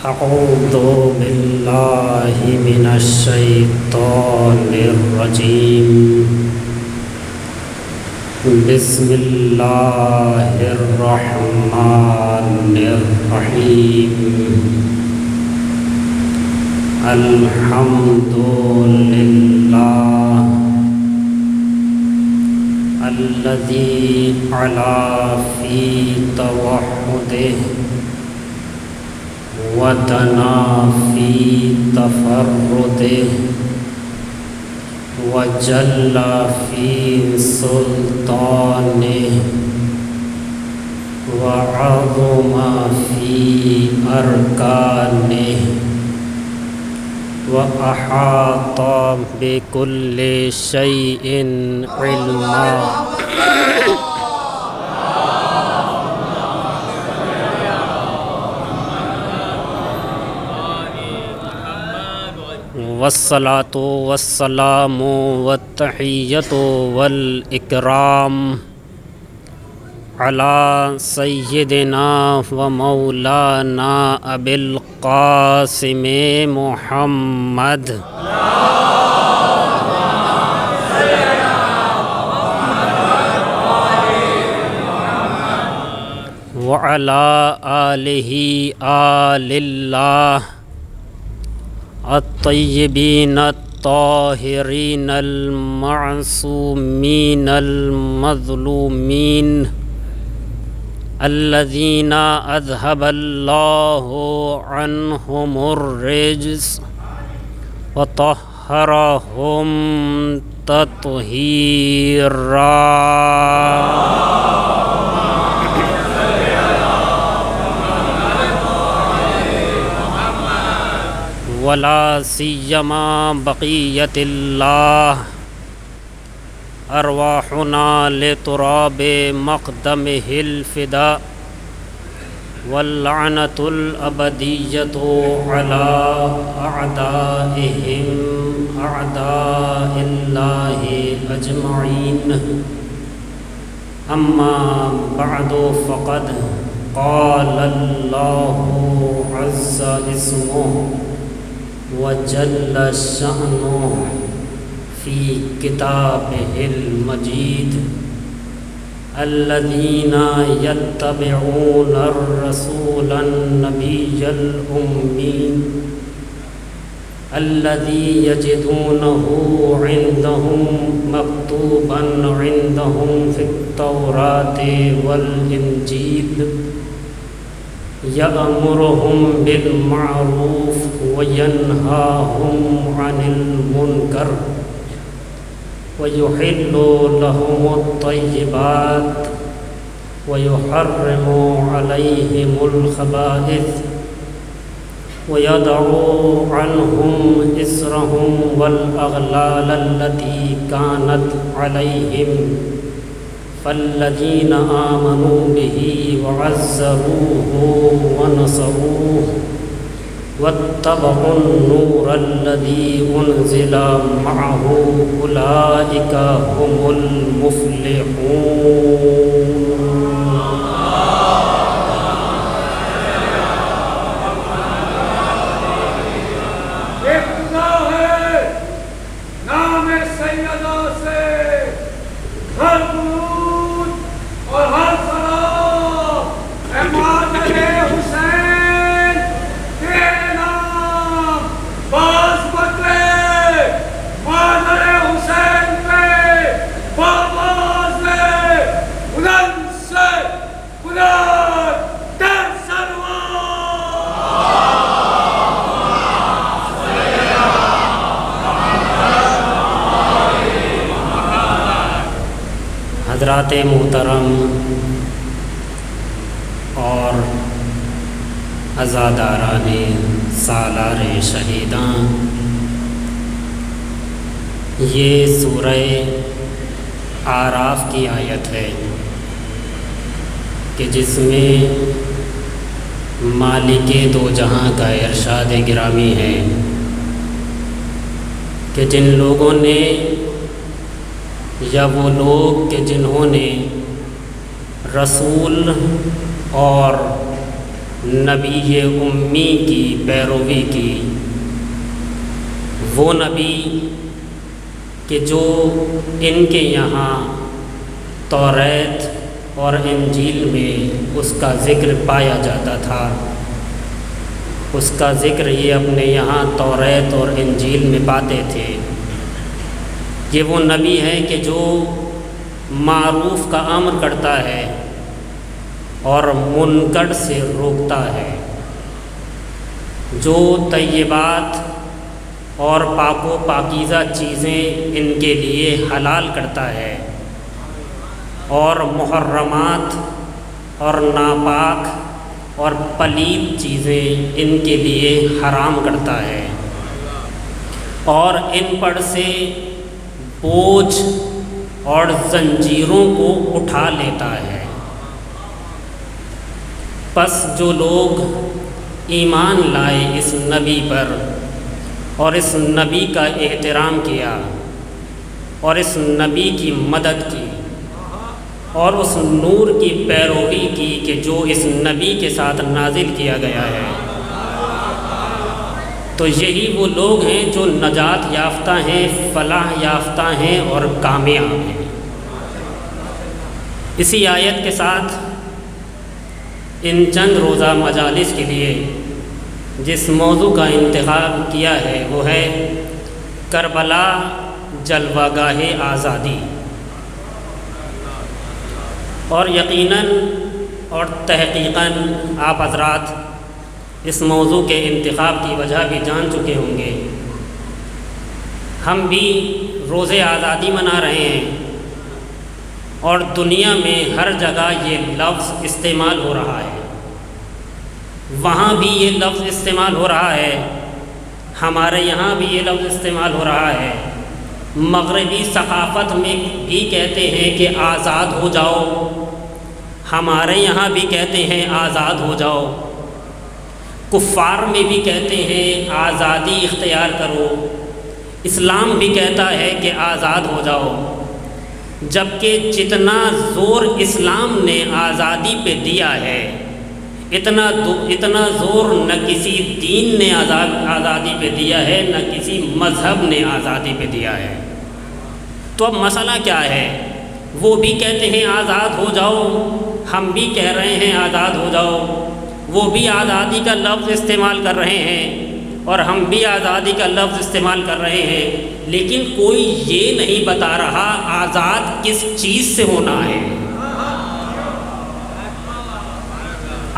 أعوذ بالله من الشيطان الرجيم. بسم الله الرحمن الرحيم. الحمد لله الذي علا في توحده ودنا في تفرده وجل في سلطانه وعظم في أركانه وأحاط بكل شيء علما. والصلاة والسلام والتحية والإكرام على سيدنا ومولانا أبي القاسم محمد وعلى آله آل الله الطيبين الطاهرين المعصومين المظلومين الذين أذهب الله عنهم الرجس وطهرهم تطهيرا. ولا سيما بقية الله أرواحنا لتراب مقدمه الفداء واللعنة الأبدية على أعدائهم أعداء الله أجمعين. أما بعد فقد قال الله عز اسمه وجل شأنه في كتابه المجيد: الذين يتبعون الرسول النبي الأمي الذي يجدونه عندهم مكتوبا عندهم في التوراة والإنجيل يأمرهم بالمعروف وينهاهم عن المنكر ويحل لهم الطيبات ويحرم عليهم الخبائث ويضع عنهم إصرهم والأغلال التي كانت عليهم. فالذين آمنوا به وعزروه ونصروه واتبعوا النور الذي أنزل معه أولئك هم المفلحون. حضرات محترم اور عزاداران سالار شہیداں، یہ سورہ اعراف کی آیت ہے کہ جس میں مالک دو جہاں کا ارشاد گرامی ہے کہ جن لوگوں نے یا وہ لوگ کہ جنہوں نے رسول اور نبی امی کی پیروی کی، وہ نبی کہ جو ان کے یہاں توریت اور انجیل میں اس کا ذکر پایا جاتا تھا۔ اس کا ذکر یہ اپنے یہاں توریت اور انجیل میں پاتے تھے۔ یہ وہ نبی ہے کہ جو معروف کا امر کرتا ہے اور منکر سے روکتا ہے، جو طیبات اور پاک و پاکیزہ چیزیں ان کے لیے حلال کرتا ہے اور محرمات اور ناپاک اور پلید چیزیں ان کے لیے حرام کرتا ہے، اور ان پر سے بوجھ اور زنجیروں کو اٹھا لیتا ہے۔ پس جو لوگ ایمان لائے اس نبی پر اور اس نبی کا احترام کیا اور اس نبی کی مدد کی اور اس نور کی پیروی کی کہ جو اس نبی کے ساتھ نازل کیا گیا ہے، تو یہی وہ لوگ ہیں جو نجات یافتہ ہیں، فلاح یافتہ ہیں اور کامیاب ہیں۔ اسی آیت کے ساتھ ان چند روزہ مجالس کے لیے جس موضوع کا انتخاب کیا ہے وہ ہے کربلا جلوہ گاہ آزادی۔ اور یقیناً اور تحقیقاً آپ حضرات اس موضوع کے انتخاب کی وجہ بھی جان چکے ہوں گے۔ ہم بھی روز آزادی منا رہے ہیں اور دنیا میں ہر جگہ یہ لفظ استعمال ہو رہا ہے، وہاں بھی یہ لفظ استعمال ہو رہا ہے، ہمارے یہاں بھی یہ لفظ استعمال ہو رہا ہے۔ مغربی ثقافت میں بھی کہتے ہیں کہ آزاد ہو جاؤ، ہمارے یہاں بھی کہتے ہیں آزاد ہو جاؤ، کفار میں بھی کہتے ہیں آزادی اختیار کرو، اسلام بھی کہتا ہے کہ آزاد ہو جاؤ، جبکہ جتنا زور اسلام نے آزادی پہ دیا ہے اتنا زور نہ کسی دین نے آزادی پہ دیا ہے، نہ کسی مذہب نے آزادی پہ دیا ہے۔ تو اب مسئلہ کیا ہے؟ وہ بھی کہتے ہیں آزاد ہو جاؤ، ہم بھی کہہ رہے ہیں آزاد ہو جاؤ، وہ بھی آزادی کا لفظ استعمال کر رہے ہیں اور ہم بھی آزادی کا لفظ استعمال کر رہے ہیں، لیکن کوئی یہ نہیں بتا رہا آزاد کس چیز سے ہونا ہے۔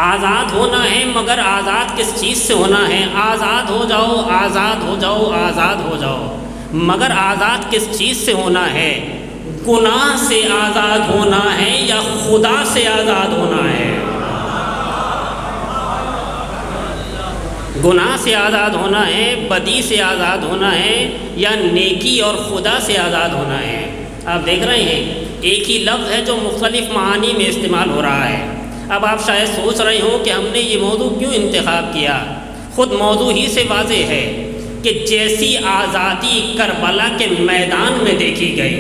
آزاد ہونا ہے مگر آزاد کس چیز سے ہونا ہے؟ آزاد ہو جاؤ، آزاد ہو جاؤ، آزاد ہو جاؤ، مگر آزاد کس چیز سے ہونا ہے؟ گناہ سے آزاد ہونا ہے یا خدا سے آزاد ہونا ہے؟ گناہ سے آزاد ہونا ہے، بدی سے آزاد ہونا ہے، یا نیکی اور خدا سے آزاد ہونا ہے؟ آپ دیکھ رہے ہیں ایک ہی لفظ ہے جو مختلف معانی میں استعمال ہو رہا ہے۔ اب آپ شاید سوچ رہے ہوں کہ ہم نے یہ موضوع کیوں انتخاب کیا؟ خود موضوع ہی سے واضح ہے کہ جیسی آزادی کربلا کے میدان میں دیکھی گئی،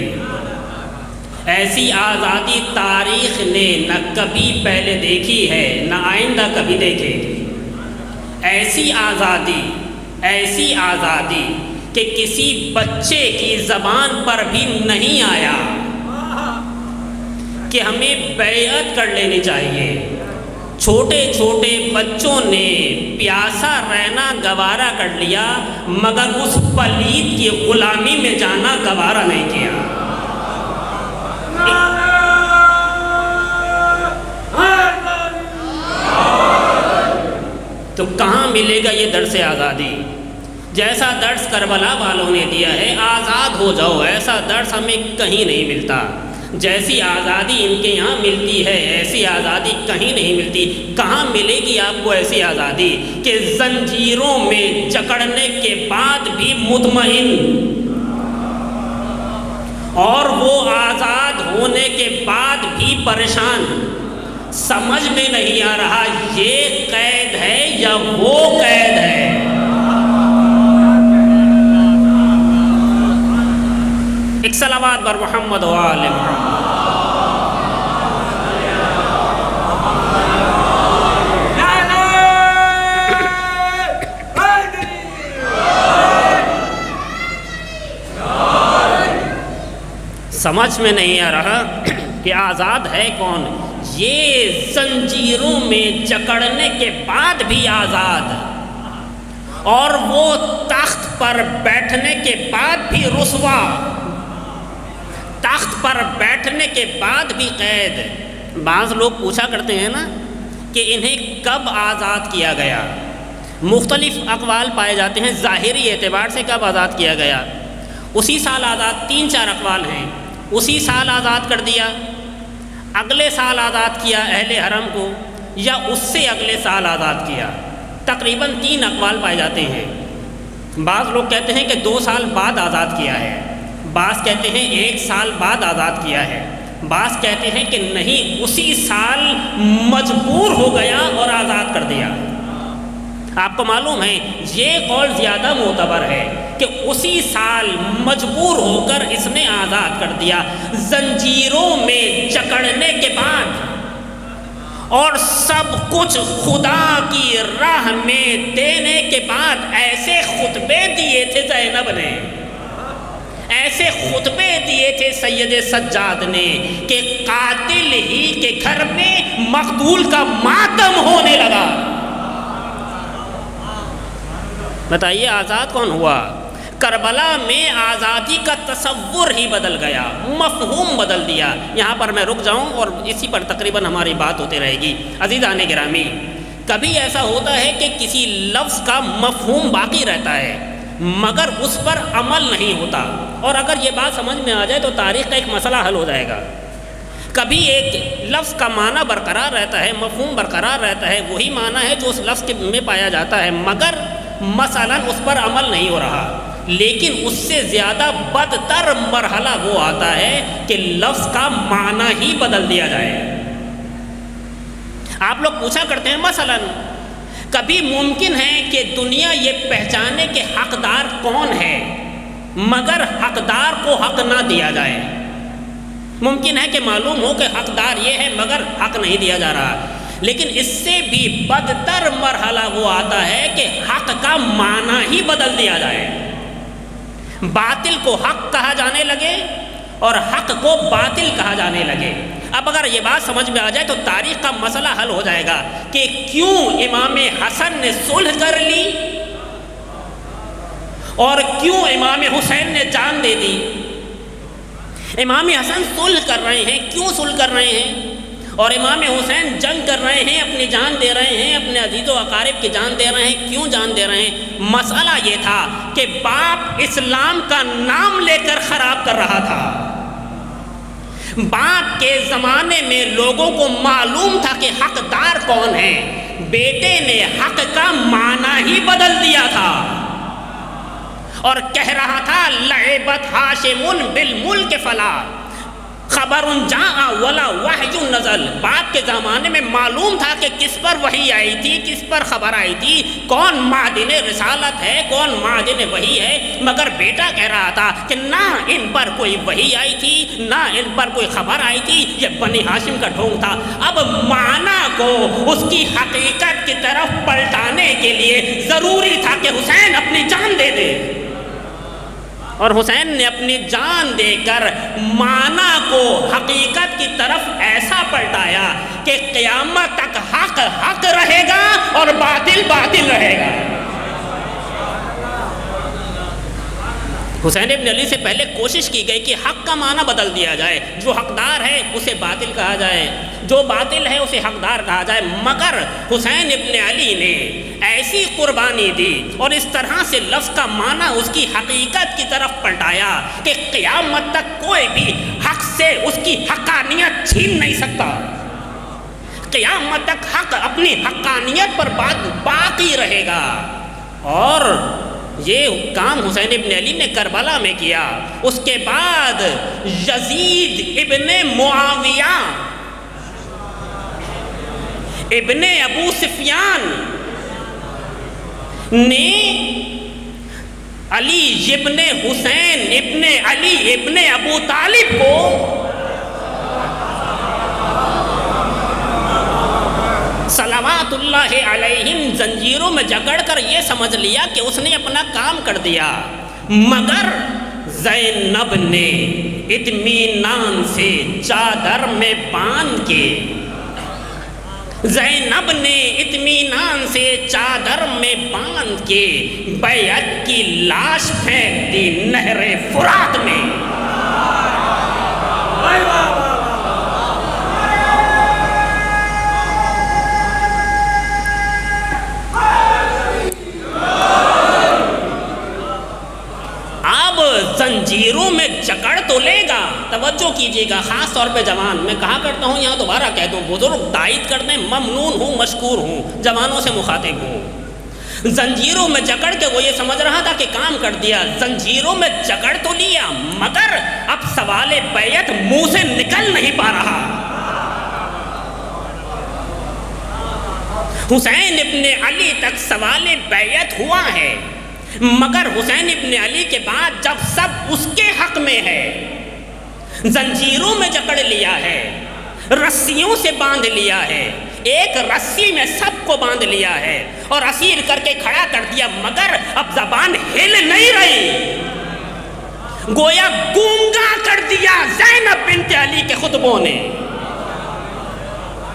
ایسی آزادی تاریخ نے نہ کبھی پہلے دیکھی ہے نہ آئندہ کبھی دیکھے گی۔ ایسی آزادی کہ کسی بچے کی زبان پر بھی نہیں آیا کہ ہمیں بیعت کر لینی چاہیے۔ چھوٹے چھوٹے بچوں نے پیاسا رہنا گوارا کر لیا مگر اس پلید کی غلامی میں جانا گوارا نہیں کیا۔ تو کہاں ملے گا یہ درس آزادی؟ جیسا درس کربلا والوں نے دیا ہے آزاد ہو جاؤ، ایسا درس ہمیں کہیں نہیں ملتا۔ جیسی آزادی ان کے یہاں ملتی ہے ایسی آزادی کہیں نہیں ملتی۔ کہاں ملے گی آپ کو ایسی آزادی کہ زنجیروں میں جکڑنے کے بعد بھی مطمئن، اور وہ آزاد ہونے کے بعد بھی پریشان؟ سمجھ میں نہیں آ رہا یہ قید ہے یا وہ قید ہے۔ ایک صلوات بر محمد و آل محمد۔ سمجھ میں نہیں آ رہا کہ آزاد ہے کون؟ یہ زنجیروں میں جکڑنے کے بعد بھی آزاد، اور وہ تخت پر بیٹھنے کے بعد بھی رسوا، تخت پر بیٹھنے کے بعد بھی قید۔ بعض لوگ پوچھا کرتے ہیں نا کہ انہیں کب آزاد کیا گیا، مختلف اقوال پائے جاتے ہیں ظاہری اعتبار سے کب آزاد کیا گیا۔ اسی سال آزاد، 3-4 اقوال ہیں۔ اسی سال آزاد کر دیا، اگلے سال آزاد کیا اہل حرم کو، یا اس سے اگلے سال آزاد کیا۔ تقریباً 3 اقوال پائے جاتے ہیں۔ بعض لوگ کہتے ہیں کہ 2 سال بعد آزاد کیا ہے، بعض کہتے ہیں 1 سال بعد آزاد کیا ہے، بعض کہتے ہیں کہ نہیں اسی سال مجبور ہو گیا اور آزاد کر دیا۔ آپ کو معلوم ہے یہ قول زیادہ معتبر ہے کہ اسی سال مجبور ہو کر اس نے آزاد کر دیا، زنجیروں میں جکڑنے کے بعد، اور سب کچھ خدا کی راہ میں دینے کے بعد۔ ایسے خطبے دیے تھے زینب نے، ایسے خطبے دیے تھے سید سجاد نے کہ قاتل ہی کے گھر میں مقتول کا ماتم ہونے لگا۔ بتائیے آزاد کون ہوا؟ کربلا میں آزادی کا تصور ہی بدل گیا، مفہوم بدل دیا۔ یہاں پر میں رک جاؤں اور اسی پر تقریباً ہماری بات ہوتی رہے گی۔ عزیزان گرامی، کبھی ایسا ہوتا ہے کہ کسی لفظ کا مفہوم باقی رہتا ہے مگر اس پر عمل نہیں ہوتا، اور اگر یہ بات سمجھ میں آ جائے تو تاریخ کا ایک مسئلہ حل ہو جائے گا۔ کبھی ایک لفظ کا معنی برقرار رہتا ہے، مفہوم برقرار رہتا ہے، وہی معنی ہے جو اس لفظ میں پایا جاتا ہے، مگر مثلاً اس پر عمل نہیں ہو رہا۔ لیکن اس سے زیادہ بدتر مرحلہ وہ آتا ہے کہ لفظ کا معنی ہی بدل دیا جائے۔ آپ لوگ پوچھا کرتے ہیں مثلاً کبھی ممکن ہے کہ دنیا یہ پہچانے کہ حقدار کون ہے مگر حقدار کو حق نہ دیا جائے۔ ممکن ہے کہ معلوم ہو کہ حقدار یہ ہے مگر حق نہیں دیا جا رہا۔ لیکن اس سے بھی بدتر مرحلہ وہ آتا ہے کہ حق کا معنی ہی بدل دیا جائے، باطل کو حق کہا جانے لگے اور حق کو باطل کہا جانے لگے۔ اب اگر یہ بات سمجھ میں آ جائے تو تاریخ کا مسئلہ حل ہو جائے گا کہ کیوں امام حسن نے صلح کر لی اور کیوں امام حسین نے جان دے دی۔ امام حسن صلح کر رہے ہیں، کیوں صلح کر رہے ہیں؟ اور امام حسین جنگ کر رہے ہیں، اپنی جان دے رہے ہیں، اپنے عزیز و اقارب کی جان دے رہے ہیں۔ کیوں جان دے رہے ہیں؟ مسئلہ یہ تھا کہ باپ اسلام کا نام لے کر خراب کر رہا تھا۔ باپ کے زمانے میں لوگوں کو معلوم تھا کہ حقدار کون ہے، بیٹے نے حق کا معنی ہی بدل دیا تھا اور کہہ رہا تھا لعبت ہاشم بالملک فلا خبر جاء ولا وحی نزل۔ باپ کے زمانے میں معلوم تھا کہ کس پر وحی آئی تھی، کس پر خبر آئی تھی، کون معدن رسالت ہے، کون معدن وحی ہے، مگر بیٹا کہہ رہا تھا کہ نہ ان پر کوئی وحی آئی تھی، نہ ان پر کوئی خبر آئی تھی، یہ بنی ہاشم کا ڈھونگ تھا۔ اب معنی کو اس کی حقیقت کی طرف پلٹانے کے لیے ضروری تھا کہ حسین اپنی جان دے دے، اور حسین نے اپنی جان دے کر معنی کو حقیقت کی طرف ایسا پلٹایا کہ قیامت تک حق حق رہے گا اور باطل باطل رہے گا۔ حسین ابن علی سے پہلے کوشش کی گئی کہ حق کا معنی بدل دیا جائے، جو حقدار ہے اسے باطل کہا جائے، جو باطل ہے اسے حقدار کہا جائے، مگر حسین ابن علی نے ایسی قربانی دی اور اس طرح سے لفظ کا معنی اس کی حقیقت کی طرف پلٹایا کہ قیامت تک کوئی بھی حق سے اس کی حقانیت چھین نہیں سکتا۔ قیامت تک حق اپنی حقانیت پر باقی رہے گا۔ اور یہ کام حسین ابن علی نے کربلا میں کیا۔ اس کے بعد یزید ابن معاویہ ابن ابو سفیان نے علی ابن حسین ابن علی ابن ابو طالب کو صلوات اللہ علیہم زنجیروں میں جکڑ کر یہ سمجھ لیا کہ اس نے اپنا کام کر دیا، مگر زینب نے اطمینان سے چادر میں باندھ کے، زینب نے اطمینان سے چادر میں باندھ کے بیعت کی لاش پھینک دی نہر فرات میں۔ زنجیروں میں جکڑ تو لے گا، توجہ کیجیے گا، خاص طور پہ جوان، میں کہا کرتا ہوں یہاں دوبارہ کہہ دوں، بزرگ تائید کرتے ہیں، ممنون ہوں، مشکور ہوں، جوانوں سے مخاطب ہوں۔ زنجیروں میں جکڑ کے وہ یہ سمجھ رہا تھا کہ کام کر دیا، زنجیروں میں جکڑ تو لیا مگر اب سوال بیعت منہ سے نکل نہیں پا رہا۔ حسین ابن علی تک سوال بیعت ہوا ہے، مگر حسین ابن علی کے بعد جب سب اس کے حق میں ہے، زنجیروں میں جکڑ لیا ہے، رسیوں سے باندھ لیا ہے، ایک رسی میں سب کو باندھ لیا ہے اور اسیر کر کے کھڑا کر دیا، مگر اب زبان ہل نہیں رہی، گویا گونگا کر دیا زینب بنت علی کے خطبوں نے۔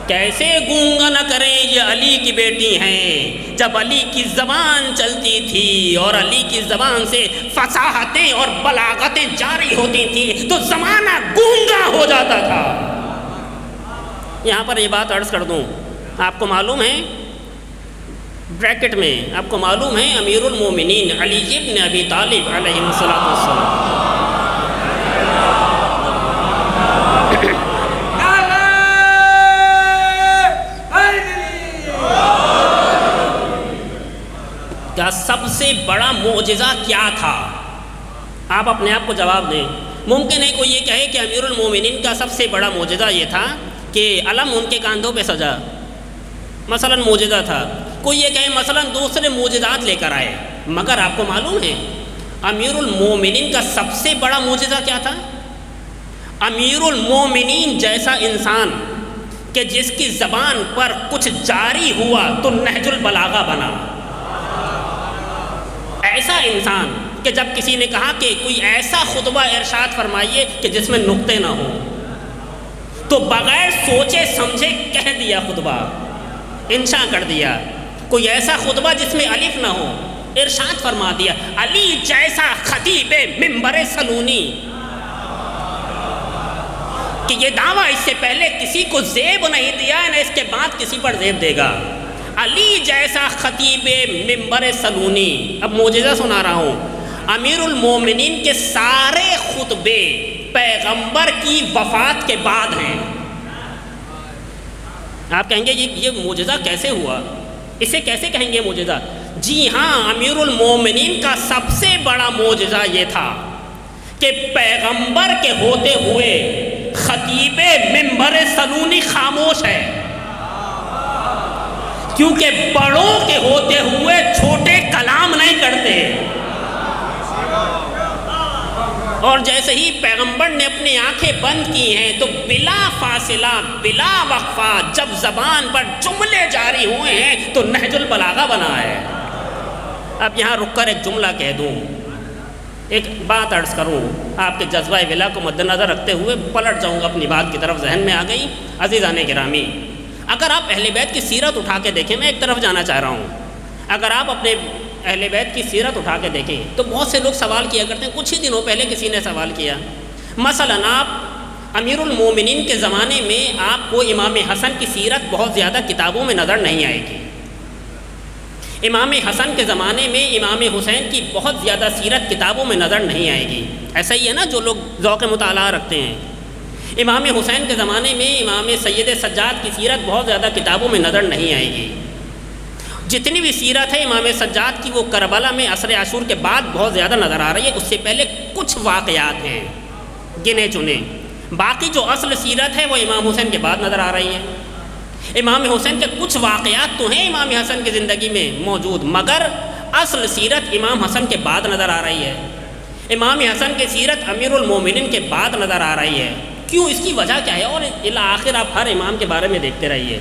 کیسے گونگا نہ کریں، یہ علی کی بیٹی ہیں، جب علی کی زبان چلتی تھی اور علی کی زبان سے فصاحتیں اور بلاغتیں جاری ہوتی تھی تو زمانہ گونگا ہو جاتا تھا۔ یہاں پر یہ بات عرض کر دوں، آپ کو معلوم ہے بریکٹ میں، آپ کو معلوم ہے امیر المومنین علی ابن ابی طالب علیہ السلام کا سب سے بڑا معجزہ کیا تھا؟ آپ اپنے آپ کو جواب دیں۔ ممکن ہے کوئی یہ کہے کہ امیر المومنین کا سب سے بڑا معجزہ یہ تھا کہ علم ان کے کاندھوں پہ سجا، مثلا معجزہ تھا۔ کوئی یہ کہے مثلا دوسرے معجزات لے کر آئے، مگر آپ کو معلوم ہے امیر المومنین کا سب سے بڑا معجزہ کیا تھا؟ امیر المومنین جیسا انسان کہ جس کی زبان پر کچھ جاری ہوا تو نہج البلاغہ بنا، ایسا انسان کہ جب کسی نے کہا کہ کوئی ایسا خطبہ ارشاد فرمائیے کہ جس میں نقطے نہ ہوں، تو بغیر سوچے سمجھے کہہ دیا خطبہ، انشاء کر دیا۔ کوئی ایسا خطبہ جس میں الف نہ ہو، ارشاد فرما دیا، علی جیسا خطیب منبر سلونی، کہ یہ دعویٰ اس سے پہلے کسی کو زیب نہیں دیا ہے، نہ اس کے بعد کسی پر زیب دے گا۔ علی جیسا خطیب منبر سلونی۔ اب معجزہ سنا رہا ہوں، امیر المومنین کے سارے خطبے پیغمبر کی وفات کے بعد ہیں۔ آپ کہیں گے یہ معجزہ کیسے ہوا، اسے کیسے کہیں گے معجزہ؟ جی ہاں، امیر المومنین کا سب سے بڑا معجزہ یہ تھا کہ پیغمبر کے ہوتے ہوئے خطیب منبر سلونی خاموش ہے، کیونکہ بڑوں کے ہوتے ہوئے چھوٹے کلام نہیں کرتے۔ اور جیسے ہی پیغمبر نے اپنی آنکھیں بند کی ہیں تو بلا فاصلہ بلا وقفہ جب زبان پر جملے جاری ہوئے ہیں تو نہج البلاغہ بنا ہے۔ اب یہاں رک کر ایک جملہ کہہ دوں، ایک بات عرض کروں، آپ کے جذبہ ولا کو مد نظر رکھتے ہوئے پلٹ جاؤں گا اپنی بات کی طرف، ذہن میں آ گئی۔ عزیزان گرامی، اگر آپ اہل بیت کی سیرت اٹھا کے دیکھیں، میں ایک طرف جانا چاہ رہا ہوں، اگر آپ اپنے اہل بیت کی سیرت اٹھا کے دیکھیں تو بہت سے لوگ سوال کیا کرتے ہیں۔ کچھ ہی دنوں پہلے کسی نے سوال کیا، مثلا آپ امیر المومنین کے زمانے میں آپ کو امام حسن کی سیرت بہت زیادہ کتابوں میں نظر نہیں آئے گی، امام حسن کے زمانے میں امام حسین کی بہت زیادہ سیرت کتابوں میں نظر نہیں آئے گی۔ ایسا ہی ہے نا، جو لوگ ذوق مطالعہ رکھتے ہیں، امام حسین کے زمانے میں امام سید سجاد کی سیرت بہت زیادہ کتابوں میں نظر نہیں آئے گی۔ جتنی بھی سیرت ہے امام سجاد کی وہ کربلا میں عصر عاشور کے بعد بہت زیادہ نظر آ رہی ہے، اس سے پہلے کچھ واقعات ہیں گنے چنے، باقی جو اصل سیرت ہے وہ امام حسین کے بعد نظر آ رہی ہے۔ امام حسین کے کچھ واقعات تو ہیں امام حسن کی زندگی میں موجود، مگر اصل سیرت امام حسن کے بعد نظر آ رہی ہے، امام حسن کی سیرت امیر المومنین کے بعد نظر آ رہی ہے۔ کیوں، اس کی وجہ کیا ہے؟ اور الی آخر آپ ہر امام کے بارے میں دیکھتے رہیے،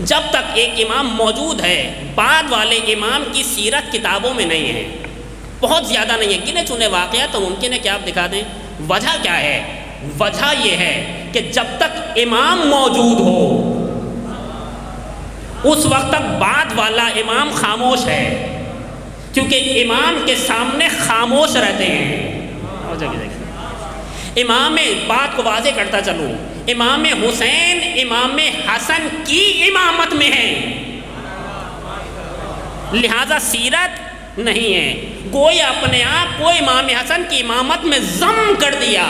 جب تک ایک امام موجود ہے بعد والے امام کی سیرت کتابوں میں نہیں ہے، بہت زیادہ نہیں ہے، گنے چنے واقعات تو ممکن ہے کہ آپ دکھا دیں۔ وجہ کیا ہے؟ وجہ یہ ہے کہ جب تک امام موجود ہو اس وقت تک بعد والا امام خاموش ہے، کیونکہ امام کے سامنے خاموش رہتے ہیں۔ امام، بات کو واضح کرتا چلوں، امام حسین امام حسن کی امامت میں ہے، لہذا سیرت نہیں ہے۔ گویا اپنے آپ کو امام حسن کی امامت میں ضم کر دیا،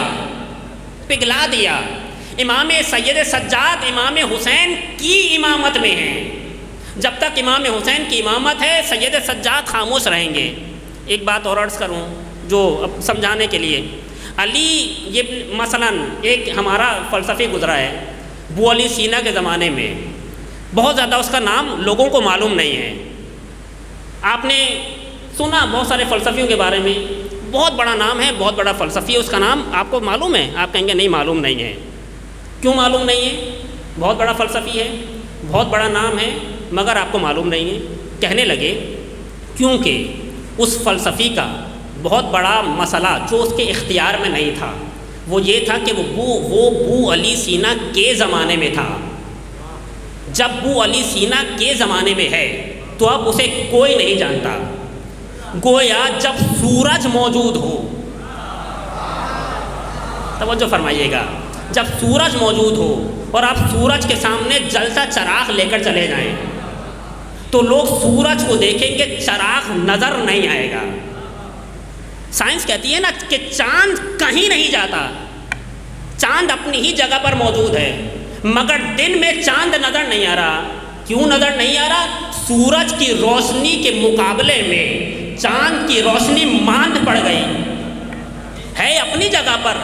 پگھلا دیا۔ امام سید سجاد امام حسین کی امامت میں ہیں، جب تک امام حسین کی امامت ہے سید سجاد خاموش رہیں گے۔ ایک بات اور عرض کروں جو اب سمجھانے کے لیے، علی یہ مثلا ایک ہمارا فلسفی گزرا ہے، ابو علی سینا کے زمانے میں بہت زیادہ اس کا نام لوگوں کو معلوم نہیں ہے۔ آپ نے سنا بہت سارے فلسفیوں کے بارے میں، بہت بڑا نام ہے، بہت بڑا فلسفی ہے، اس کا نام آپ کو معلوم ہے؟ آپ کہیں گے نہیں معلوم نہیں ہے۔ کیوں معلوم نہیں ہے؟ بہت بڑا فلسفی ہے، بہت بڑا نام ہے، مگر آپ کو معلوم نہیں ہے۔ کہنے لگے کیونکہ اس فلسفی کا بہت بڑا مسئلہ جو اس کے اختیار میں نہیں تھا وہ یہ تھا کہ وہ ابو علی سینا کے زمانے میں تھا۔ جب ابو علی سینا کے زمانے میں ہے تو اب اسے کوئی نہیں جانتا۔ گویا جب سورج موجود ہو، توجہ فرمائیے گا، جب سورج موجود ہو اور آپ سورج کے سامنے جلتا چراغ لے کر چلے جائیں تو لوگ سورج کو دیکھیں گے، چراغ نظر نہیں آئے گا۔ سائنس کہتی ہے نا کہ چاند کہیں نہیں جاتا، چاند اپنی ہی جگہ پر موجود ہے، مگر دن میں چاند نظر نہیں آ رہا۔ کیوں نظر نہیں آ رہا؟ سورج کی روشنی کے مقابلے میں چاند کی روشنی ماند پڑ گئی ہے اپنی جگہ پر،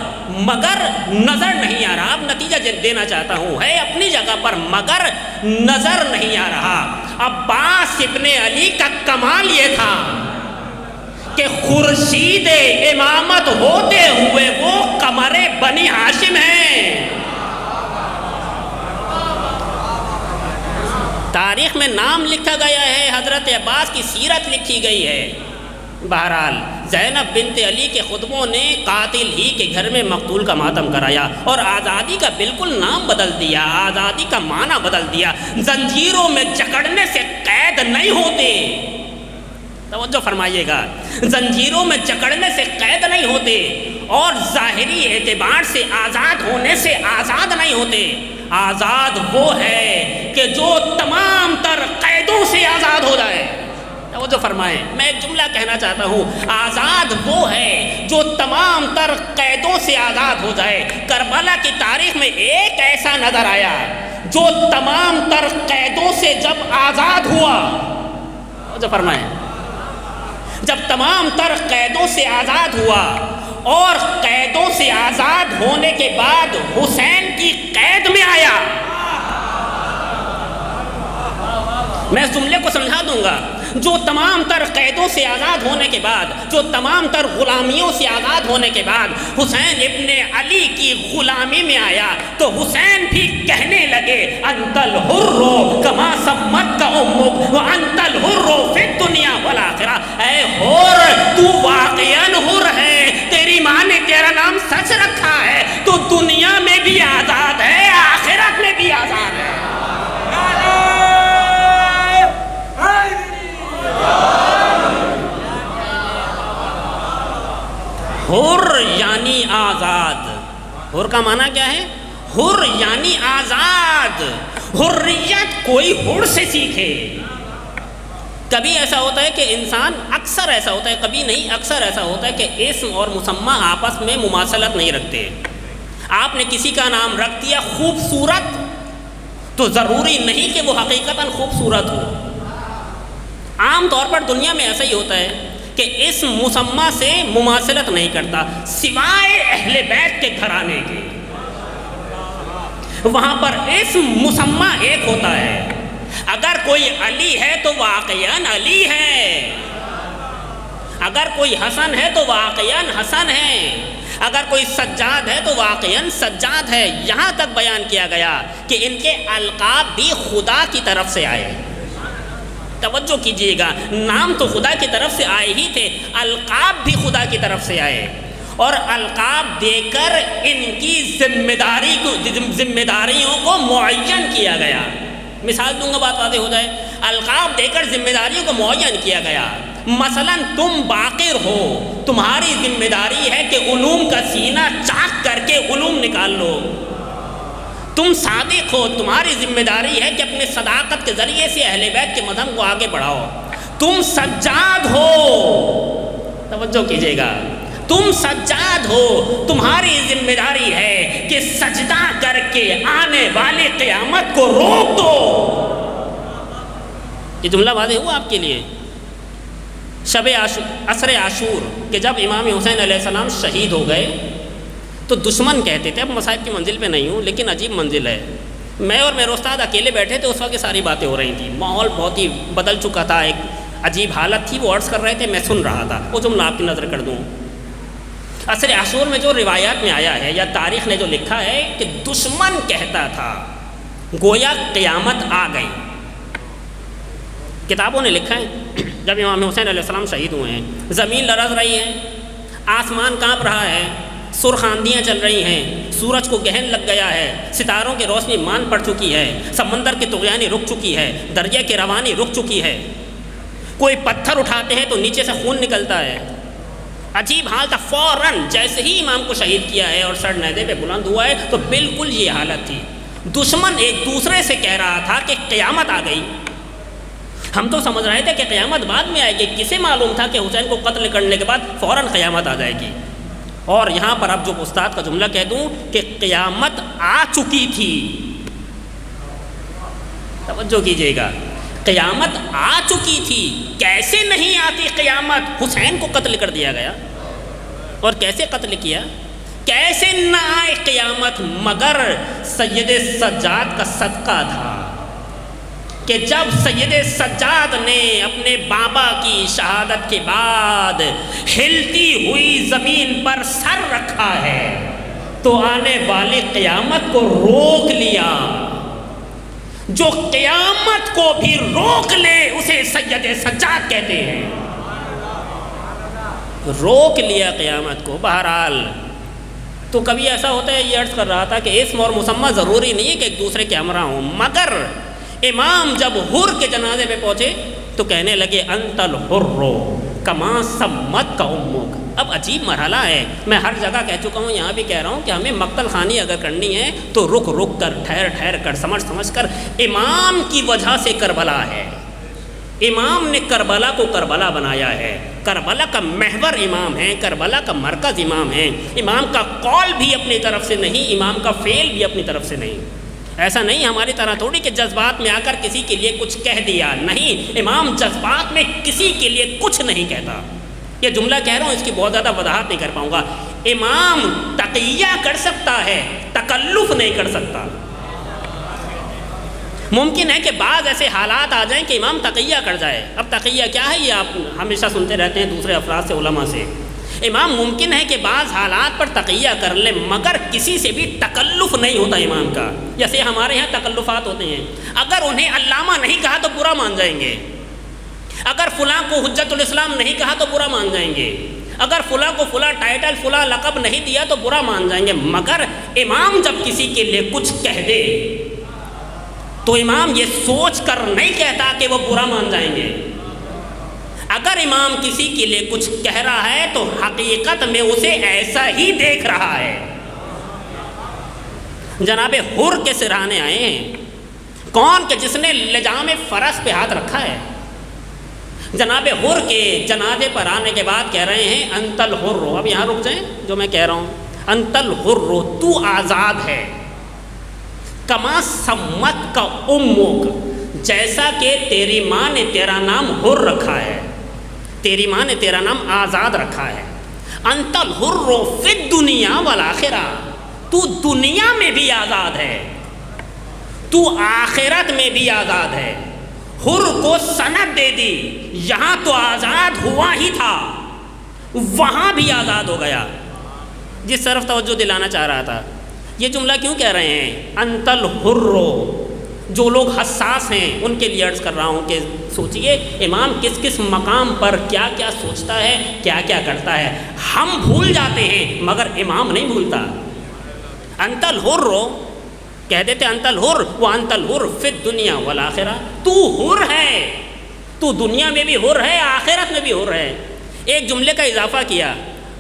مگر نظر نہیں آ رہا۔ اب نتیجہ دینا چاہتا ہوں، ہے اپنی جگہ پر مگر نظر نہیں آ رہا۔ عباس ابن علی کا کمال یہ تھا کہ خورشید امامت ہوتے ہوئے وہ قمر بنی ہاشم ہیں۔ تاریخ میں نام لکھا گیا ہے، حضرت عباس کی سیرت لکھی گئی ہے۔ بہرحال زینب بنت علی کے خطبوں نے قاتل ہی کے گھر میں مقتول کا ماتم کرایا اور آزادی کا بالکل نام بدل دیا، آزادی کا معنی بدل دیا۔ زنجیروں میں جکڑنے سے قید نہیں ہوتے، توجہ فرمائیے گا، زنجیروں میں جکڑنے سے قید نہیں ہوتے اور ظاہری اعتبار سے آزاد ہونے سے آزاد نہیں ہوتے۔ آزاد وہ ہے کہ جو تمام تر قیدوں سے آزاد ہو جائے۔ توجہ فرمائیں، میں ایک جملہ کہنا چاہتا ہوں، آزاد وہ ہے جو تمام تر قیدوں سے آزاد ہو جائے۔ کربلا کی تاریخ میں ایک ایسا نظر آیا جو تمام تر قیدوں سے جب آزاد ہوا، توجہ فرمائیں، جب تمام تر قیدوں سے آزاد ہوا اور قیدوں سے آزاد ہونے کے بعد حسین کی قید میں آیا۔ میں اس جملے کو سمجھا دوں گا، جو تمام تر قیدوں سے آزاد ہونے کے بعد، جو تمام تر غلامیوں سے آزاد ہونے کے بعد حسین ابن علی کی غلامی میں آیا تو حسین بھی کہنے لگے انت الحر کما سمت امک وانت الحر فی الدنیا والآخرہ۔ اے حر، تو واقعاً حر ہے، تیری ماں نے تیرا نام سچ رکھا ہے، تو دنیا میں بھی آزاد ہے، آخرت میں بھی آزاد ہے۔ حر یعنی آزاد۔ حر کا معنی کیا ہے؟ حر یعنی آزاد۔ حریت کوئی حر سے سیکھے۔ کبھی ایسا ہوتا ہے کہ انسان، اکثر ایسا ہوتا ہے، کبھی نہیں اکثر ایسا ہوتا ہے کہ اسم اور مسمى آپس میں مماثلت نہیں رکھتے۔ آپ نے کسی کا نام رکھ دیا خوبصورت تو ضروری نہیں کہ وہ حقیقتاً خوبصورت ہو۔ عام طور پر دنیا میں ایسا ہی ہوتا ہے کہ اسم مسمى سے مماثلت نہیں کرتا، سوائے اہل بیت کے گھرانے کے، وہاں پر اسم مسمى ایک ہوتا ہے۔ اگر کوئی علی ہے تو واقعاً علی ہے، اگر کوئی حسن ہے تو واقعاً حسن ہے، اگر کوئی سجاد ہے تو واقعاً سجاد ہے۔ یہاں تک بیان کیا گیا کہ ان کے القاب بھی خدا کی طرف سے آئے۔ توجہ کیجئے گا، نام تو خدا کی طرف سے آئے ہی تھے، القاب بھی خدا کی طرف سے آئے، اور القاب دے کر ان کی ذمہ داریوں کو معین کیا گیا۔ مثال دوں گا بات واضح ہو جائے، القاب دے کر ذمہ داریوں کو معین کیا گیا۔ مثلا تم باقر ہو، تمہاری ذمہ داری ہے کہ علوم کا سینہ چاک کر کے علوم نکال لو۔ تم صادق ہو، تمہاری ذمہ داری ہے کہ اپنے صداقت کے ذریعے سے اہل بیت کے مذہب کو آگے بڑھاؤ۔ تم سجاد ہو، توجہ کیجئے گا، تم سجاد ہو، تمہاری ذمہ داری ہے کہ سجدہ کر کے آنے والے قیامت کو روک دو۔ یہ جملہ واضح ہوا آپ کے لیے؟ شب عصر عاشور کہ جب امام حسین علیہ السلام شہید ہو گئے تو دشمن کہتے تھے، اب مصائب کی منزل پہ نہیں ہوں لیکن عجیب منزل ہے، میں اور میرے استاد اکیلے بیٹھے تھے، اس وقت یہ ساری باتیں ہو رہی تھیں، ماحول بہت ہی بدل چکا تھا، ایک عجیب حالت تھی، وہ عرض کر رہے تھے، میں سن رہا تھا۔ وہ جملہ آپ کی نظر کر دوں، عصر عاشور میں جو روایات میں آیا ہے یا تاریخ نے جو لکھا ہے کہ دشمن کہتا تھا گویا قیامت آ گئی۔ کتابوں نے لکھا ہے جب امام حسین علیہ السلام شہید ہوئے ہیں، زمین لرز رہی ہے، آسمان کانپ رہا ہے، سرخ آندیاں چل رہی ہیں، سورج کو گہن لگ گیا ہے، ستاروں کی روشنی مان پڑ چکی ہے، سمندر کی طغیانی رک چکی ہے، دریا کی روانی رک چکی ہے، کوئی پتھر اٹھاتے ہیں تو نیچے سے خون نکلتا ہے، عجیب حال تھا۔ فوراً جیسے ہی امام کو شہید کیا ہے اور سر نیزے پہ بلند ہوا ہے تو بالکل یہ حالت تھی۔ دشمن ایک دوسرے سے کہہ رہا تھا کہ قیامت آ گئی۔ ہم تو سمجھ رہے تھے کہ قیامت بعد میں آئے گی، کسے معلوم تھا کہ حسین کو قتل کرنے کے بعد فوراً قیامت آ جائے گی۔ اور یہاں پر اب جو استاد کا جملہ کہہ دوں کہ قیامت آ چکی تھی، توجہ کیجئے گا، قیامت آ چکی تھی۔ کیسے نہیں آتی قیامت؟ حسین کو قتل کر دیا گیا، اور کیسے قتل کیا؟ کیسے نہ آئے قیامت؟ مگر سید سجاد کا صدقہ تھا کہ جب سید سجاد نے اپنے بابا کی شہادت کے بعد ہلتی ہوئی زمین پر سر رکھا ہے تو آنے والی قیامت کو روک لیا۔ جو قیامت کو بھی روک لے اسے سید سجاد کہتے ہیں۔ روک لیا قیامت کو۔ بہرحال تو کبھی ایسا ہوتا ہے، یہ عرض کر رہا تھا کہ اسم اور مسمى ضروری نہیں ہے کہ ایک دوسرے کے ہمراہ ہوں، مگر امام جب حر کے جنازے پہ پہنچے تو کہنے لگے انت الحر کما سمت کا امک۔ اب عجیب مرحلہ ہے، میں ہر جگہ کہہ چکا ہوں، یہاں بھی کہہ رہا ہوں کہ ہمیں مقتل خوانی اگر کرنی ہے تو رک رک کر، ٹھہر ٹھہر کر، سمجھ سمجھ کر۔ امام کی وجہ سے کربلا ہے، امام نے کربلا کو کربلا بنایا ہے، کربلا کا محور امام ہے، کربلا کا مرکز امام ہے۔ امام کا قول بھی اپنی طرف سے نہیں، امام کا فعل بھی اپنی طرف سے نہیں۔ ایسا نہیں ہماری طرح تھوڑی کہ جذبات میں آ کر کسی کے لیے کچھ کہہ دیا، نہیں، امام جذبات میں کسی کے لیے کچھ نہیں کہتا۔ یہ جملہ کہہ رہا ہوں، اس کی بہت زیادہ وضاحت نہیں کر پاؤں گا۔ امام تقیہ کر سکتا ہے، تکلف نہیں کر سکتا۔ ممکن ہے کہ بعض ایسے حالات آ جائیں کہ امام تقیہ کر جائے۔ اب تقیہ کیا ہے یہ آپ ہمیشہ سنتے رہتے ہیں دوسرے افراد سے، علماء سے۔ امام ممکن ہے کہ بعض حالات پر تقیہ کر لے، مگر کسی سے بھی تکلف نہیں ہوتا امام کا۔ جیسے ہمارے ہاں تکلفات ہوتے ہیں، اگر انہیں علامہ نہیں کہا تو برا مان جائیں گے، اگر فلاں کو حجت الاسلام نہیں کہا تو برا مان جائیں گے، اگر فلاں کو فلاں ٹائٹل فلاں لقب نہیں دیا تو برا مان جائیں گے، مگر امام جب کسی کے لیے کچھ کہہ دے تو امام یہ سوچ کر نہیں کہتا کہ وہ برا مان جائیں گے۔ اگر امام کسی کے لیے کچھ کہہ رہا ہے تو حقیقت میں اسے ایسا ہی دیکھ رہا ہے۔ جناب حر کے سرانے آئے ہیں، کون کہ جس نے لجام فرس پہ ہاتھ رکھا ہے۔ جناب حر کے جنازے پر آنے کے بعد کہہ رہے ہیں انت الحر۔ اب یہاں رک جائیں، جو میں کہہ رہا ہوں، انت الحر، تو آزاد ہے، کما سمت کا امک، جیسا کہ تیری ماں نے تیرا نام حر رکھا ہے، تیری ماں نے تیرا نام آزاد رکھا ہے۔ انت الحر فی الدنیا والآخرہ، تو دنیا میں بھی آزاد ہے، تو آخرت میں بھی آزاد ہے۔ حر کو سند دے دی، یہاں تو آزاد ہوا ہی تھا، وہاں بھی آزاد ہو گیا۔ جس طرف توجہ دلانا چاہ رہا تھا، یہ جملہ کیوں کہہ رہے ہیں انت الحر، جو لوگ حساس ہیں ان کے لیے عرض کر رہا ہوں کہ سوچئے امام کس کس مقام پر کیا کیا سوچتا ہے، کیا کیا کرتا ہے۔ ہم بھول جاتے ہیں مگر امام نہیں بھولتا۔ انت الحر، کہہ دیتے انت الحر وانت الحر فی الدنیا والآخرہ، تو حر ہے، تو دنیا میں بھی حر ہے، آخرت میں بھی حر ہے۔ ایک جملے کا اضافہ کیا،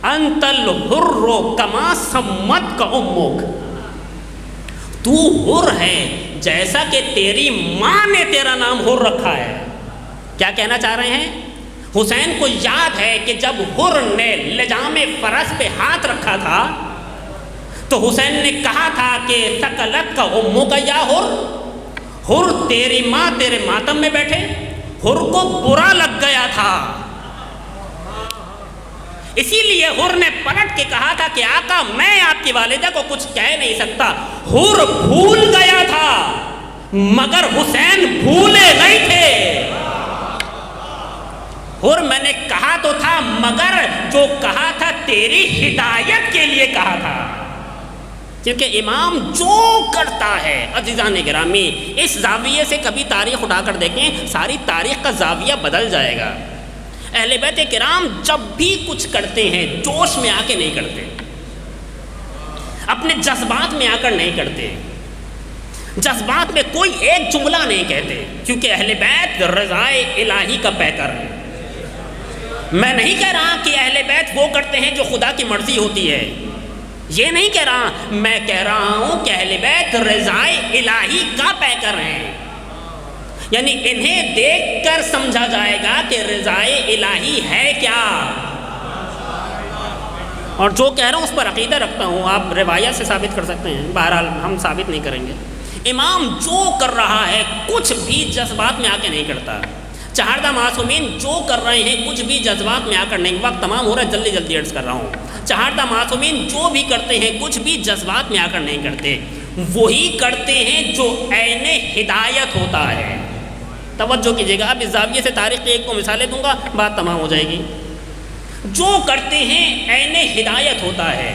انت الحر کما سمتک امک، تو حر ہے جیسا کہ تیری ماں نے تیرا نام حر رکھا ہے۔ کیا کہنا چاہ رہے ہیں؟ حسین کو یاد ہے کہ جب حر نے لجام فرس پہ ہاتھ رکھا تھا تو حسین نے کہا تھا کہ ثقلت کا امو کا یا حر، حر تیری ماں تیرے ماتم میں بیٹھے۔ حر کو برا لگ گیا تھا، اسی لیے حر نے پلٹ کے کہا تھا کہ آقا میں آپ کی والدہ کو کچھ کہہ نہیں سکتا۔ حر بھول گیا تھا مگر حسین بھولے نہیں تھے۔ حر میں نے کہا تو تھا مگر جو کہا تھا تیری ہدایت کے لیے کہا تھا، کیونکہ امام جو کرتا ہے عزیزان گرامی، اس زاویے سے کبھی تاریخ اٹھا کر دیکھیں، ساری تاریخ کا زاویہ بدل جائے گا۔ اہل بیت کرام جب بھی کچھ کرتے ہیں جوش میں آ کے نہیں کرتے، اپنے جذبات میں آ کر نہیں کرتے، جذبات میں کوئی ایک جملہ نہیں کہتے، کیونکہ اہل بیت رضائے الہی کا پیکر ہے۔ میں نہیں کہہ رہا کہ اہل بیت وہ کرتے ہیں جو خدا کی مرضی ہوتی ہے، یہ نہیں کہہ رہا، میں کہہ رہا ہوں کہ اہل بیت رضائے الہی کا پیکر ہیں، یعنی انہیں دیکھ کر سمجھا جائے گا کہ رضائے الہی ہے کیا۔ اور جو کہہ رہا ہوں اس پر عقیدہ رکھتا ہوں، آپ روایت سے ثابت کر سکتے ہیں، بہرحال ہم ثابت نہیں کریں گے۔ امام جو کر رہا ہے کچھ بھی جذبات میں آ کے نہیں کرتا۔ چہاردہ معصومین جو کر رہے ہیں کچھ بھی جذبات میں آ کر نہیں، وقت تمام ہو رہا ہے، جلدی جلدی عرض کر رہا ہوں۔ چہاردہ معصومین جو بھی کرتے ہیں کچھ بھی جذبات میں آ کر نہیں کرتے، وہی کرتے ہیں جو عین ہدایت ہوتا ہے۔ توجہ کیجیے گا، اب اس زاویے سے تاریخ کی ایک کو مثالیں دوں گا، بات تمام ہو جائے گی۔ جو کرتے ہیں عین ہدایت ہوتا ہے،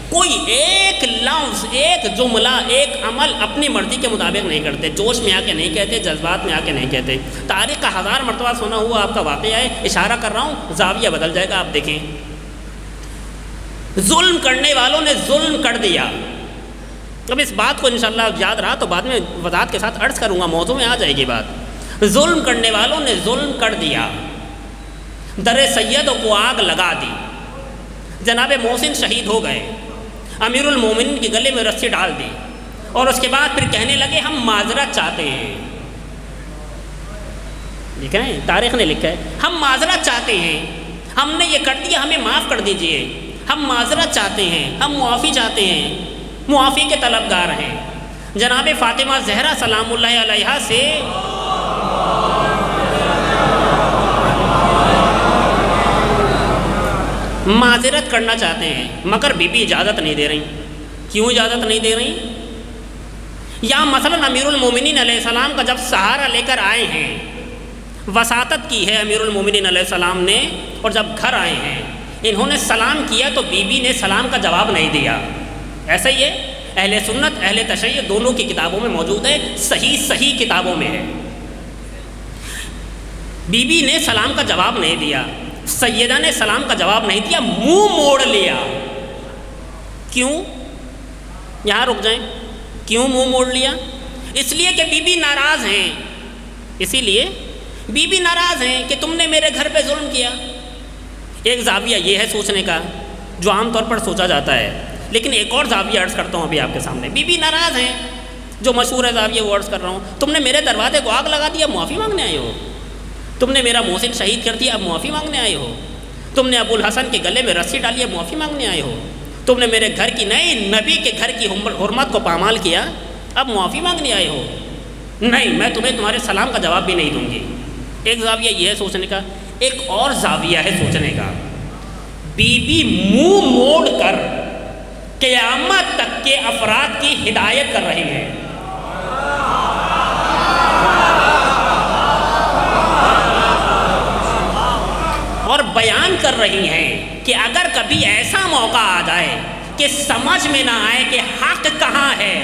کوئی ایک لفظ، ایک جملہ، ایک عمل اپنی مرضی کے مطابق نہیں کرتے، جوش میں آ کے نہیں کہتے، جذبات میں آ کے نہیں کہتے۔ تاریخ کا 1000 مرتبہ سنا ہوا آپ کا واقعہ ہے، اشارہ کر رہا ہوں، زاویہ بدل جائے گا، آپ دیکھیں۔ ظلم کرنے والوں نے ظلم کر دیا۔ اب اس بات کو انشاءاللہ یاد رہا تو بعد میں وضاحت کے ساتھ عرض کروں گا، موضوع میں آ جائے گی بات۔ ظلم کرنے والوں نے ظلم کر دیا، در سید کو آگ لگا دی، جناب محسن شہید ہو گئے، امیر المومنین کے گلے میں رسی ڈال دی، اور اس کے بعد پھر کہنے لگے ہم معذرت چاہتے ہیں۔ لکھ رہے ہیں، تاریخ نے لکھا ہے، ہم معذرت چاہتے ہیں، ہم نے یہ کر دیا، ہمیں معاف کر دیجئے، ہم معذرت چاہتے ہیں، ہم معافی چاہتے ہیں، معافی کے طلبگار ہیں۔ جناب فاطمہ زہرا سلام اللہ علیہا سے معذرت کرنا چاہتے ہیں، مگر بی بی اجازت نہیں دے رہی۔ کیوں اجازت نہیں دے رہی؟ یا مثلا امیر المومنین علیہ السلام کا جب سہارا لے کر آئے ہیں، وساطت کی ہے امیر المومنین علیہ السلام نے، اور جب گھر آئے ہیں انہوں نے سلام کیا تو بی بی نے سلام کا جواب نہیں دیا۔ ایسا ہی ہے، اہل سنت اہل تشیع دونوں کی کتابوں میں موجود ہے، صحیح کتابوں میں ہے۔ بی بی نے سلام کا جواب نہیں دیا، سیدہ نے سلام کا جواب نہیں دیا، منہ موڑ لیا۔ کیوں؟ یہاں رک جائیں، کیوں منہ موڑ لیا؟ اس لیے کہ بی بی ناراض ہیں، اسی لیے بی بی ناراض ہیں کہ تم نے میرے گھر پہ ظلم کیا۔ ایک زاویہ یہ ہے سوچنے کا جو عام طور پر سوچا جاتا ہے، لیکن ایک اور زاویہ عرض کرتا ہوں ابھی آپ کے سامنے۔ بی بی ناراض ہیں، جو مشہور ہے زاویہ وہ عرض کر رہا ہوں۔ تم نے میرے دروازے کو آگ لگا دیا، معافی مانگنے آئے ہو۔ تم نے میرا محسن شہید کر دیا، اب معافی مانگنے آئے ہو۔ تم نے ابو الحسن کے گلے میں رسی ڈالی، اب معافی مانگنے آئے ہو۔ تم نے میرے گھر کی نہیں، نبی کے گھر کی حرمت کو پامال کیا، اب معافی مانگنے آئے ہو۔ نہیں، میں تمہیں تمہارے سلام کا جواب بھی نہیں دوں گی۔ ایک زاویہ یہ ہے سوچنے کا، ایک اور زاویہ ہے سوچنے کا، بی بی منہ موڑ کر قیامت تک کے افراد کی ہدایت کر رہی ہیں۔ اور بیان کر رہی ہیں کہ اگر کبھی ایسا موقع آ جائے کہ سمجھ میں نہ آئے کہ حق کہاں ہے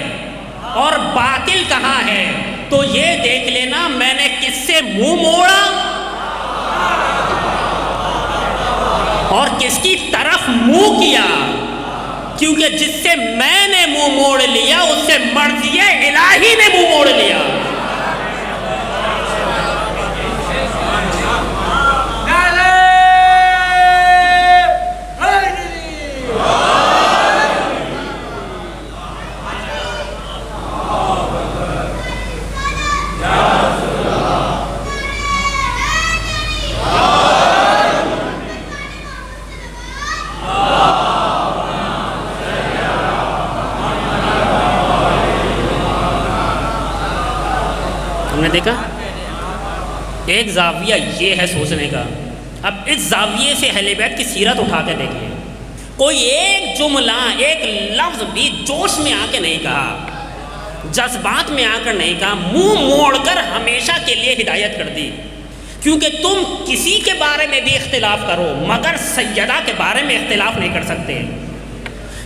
اور باطل کہاں ہے، تو یہ دیکھ لینا میں نے کس سے منہ موڑا اور کس کی طرف منہ کیا، کیونکہ جس سے میں نے منہ موڑ لیا اس سے مرضی الہی نے منہ موڑ لیا۔ دیکھا ایک زاویہ یہ ہے سوچنے کا۔ اب اس زاویے سے اہل بیت کی سیرت اٹھا کے دیکھیں، کوئی ایک جملہ ایک لفظ بھی جوش میں آ کے نہیں کہا، جذبات میں آ کر نہیں کہا، منہ موڑ کر ہمیشہ کے لیے ہدایت کر دی۔ کیونکہ تم کسی کے بارے میں بھی اختلاف کرو مگر سیدہ کے بارے میں اختلاف نہیں کر سکتے۔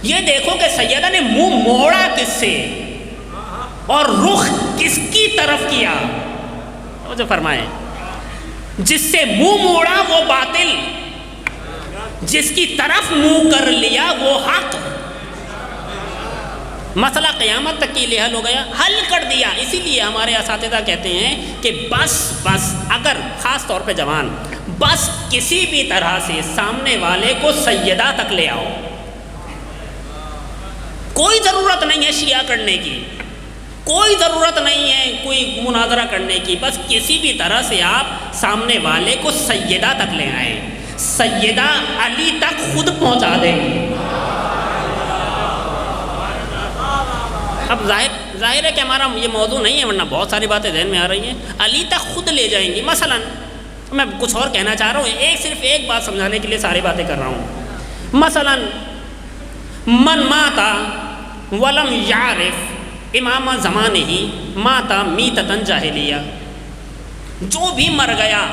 یہ دیکھو کہ سیدہ نے منہ موڑا کس سے اور رخ کس کی طرف کیا، وہ جو فرمائے جس سے منہ موڑا وہ باطل، جس کی طرف منہ کر لیا وہ حق۔ مسئلہ قیامت تک کے لیے حل ہو گیا، حل کر دیا۔ اسی لیے ہمارے اساتذہ کہتے ہیں کہ بس اگر خاص طور پہ جوان بس کسی بھی طرح سے سامنے والے کو سیدہ تک لے آؤ، کوئی ضرورت نہیں ہے شیعہ کرنے کی، کوئی ضرورت نہیں ہے کوئی مناظرہ کرنے کی، بس کسی بھی طرح سے آپ سامنے والے کو سیدہ تک لے آئیں، سیدہ علی تک خود پہنچا دیں گی۔ اب ظاہر ہے کہ ہمارا یہ موضوع نہیں ہے، ورنہ بہت ساری باتیں ذہن میں آ رہی ہیں۔ علی تک خود لے جائیں گی۔ مثلا میں کچھ اور کہنا چاہ رہا ہوں، صرف ایک بات سمجھانے کے لیے ساری باتیں کر رہا ہوں۔ مثلا من ماتا ولم یعرف امام زمانے ہی ماتا میتتن جاہلیہ، جو بھی مر گیا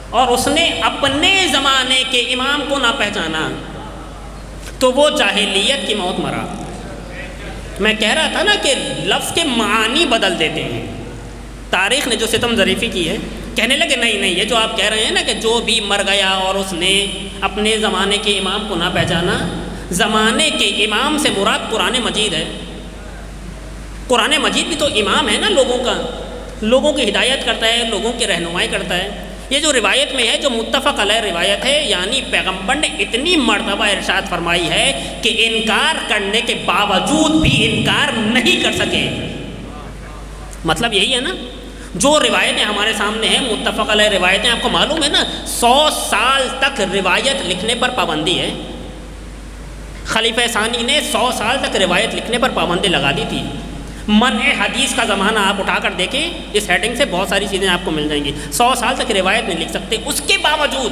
اور اس نے اپنے زمانے کے امام کو نہ پہچانا تو وہ جاہلیت کی موت مرا۔ میں کہہ رہا تھا نا کہ لفظ کے معانی بدل دیتے ہیں، تاریخ نے جو ستم ظریفی کی ہے، کہنے لگے نہیں یہ جو آپ کہہ رہے ہیں نا کہ جو بھی مر گیا اور اس نے اپنے زمانے کے امام کو نہ پہچانا، زمانے کے امام سے مراد قرآن مجید ہے۔ قرآن مجید بھی تو امام ہے نا لوگوں کا، لوگوں کی ہدایت کرتا ہے، لوگوں کی رہنمائی کرتا ہے۔ یہ جو روایت میں ہے، جو متفق علیہ روایت ہے، یعنی پیغمبر نے اتنی مرتبہ ارشاد فرمائی ہے کہ انکار کرنے کے باوجود بھی انکار نہیں کر سکے۔ مطلب یہی ہے نا، جو روایتیں ہمارے سامنے ہیں متفق علیہ روایتیں، آپ کو معلوم ہے نا 100 سال تک روایت لکھنے پر پابندی ہے۔ خلیفہ ثانی نے 100 سال تک روایت لکھنے پر پابندی لگا دی تھی۔ منع حدیث کا زمانہ آپ اٹھا کر دیکھیں، اس ہیڈنگ سے بہت ساری چیزیں آپ کو مل جائیں گی۔ 100 سال تک روایت نہیں لکھ سکتے، اس کے باوجود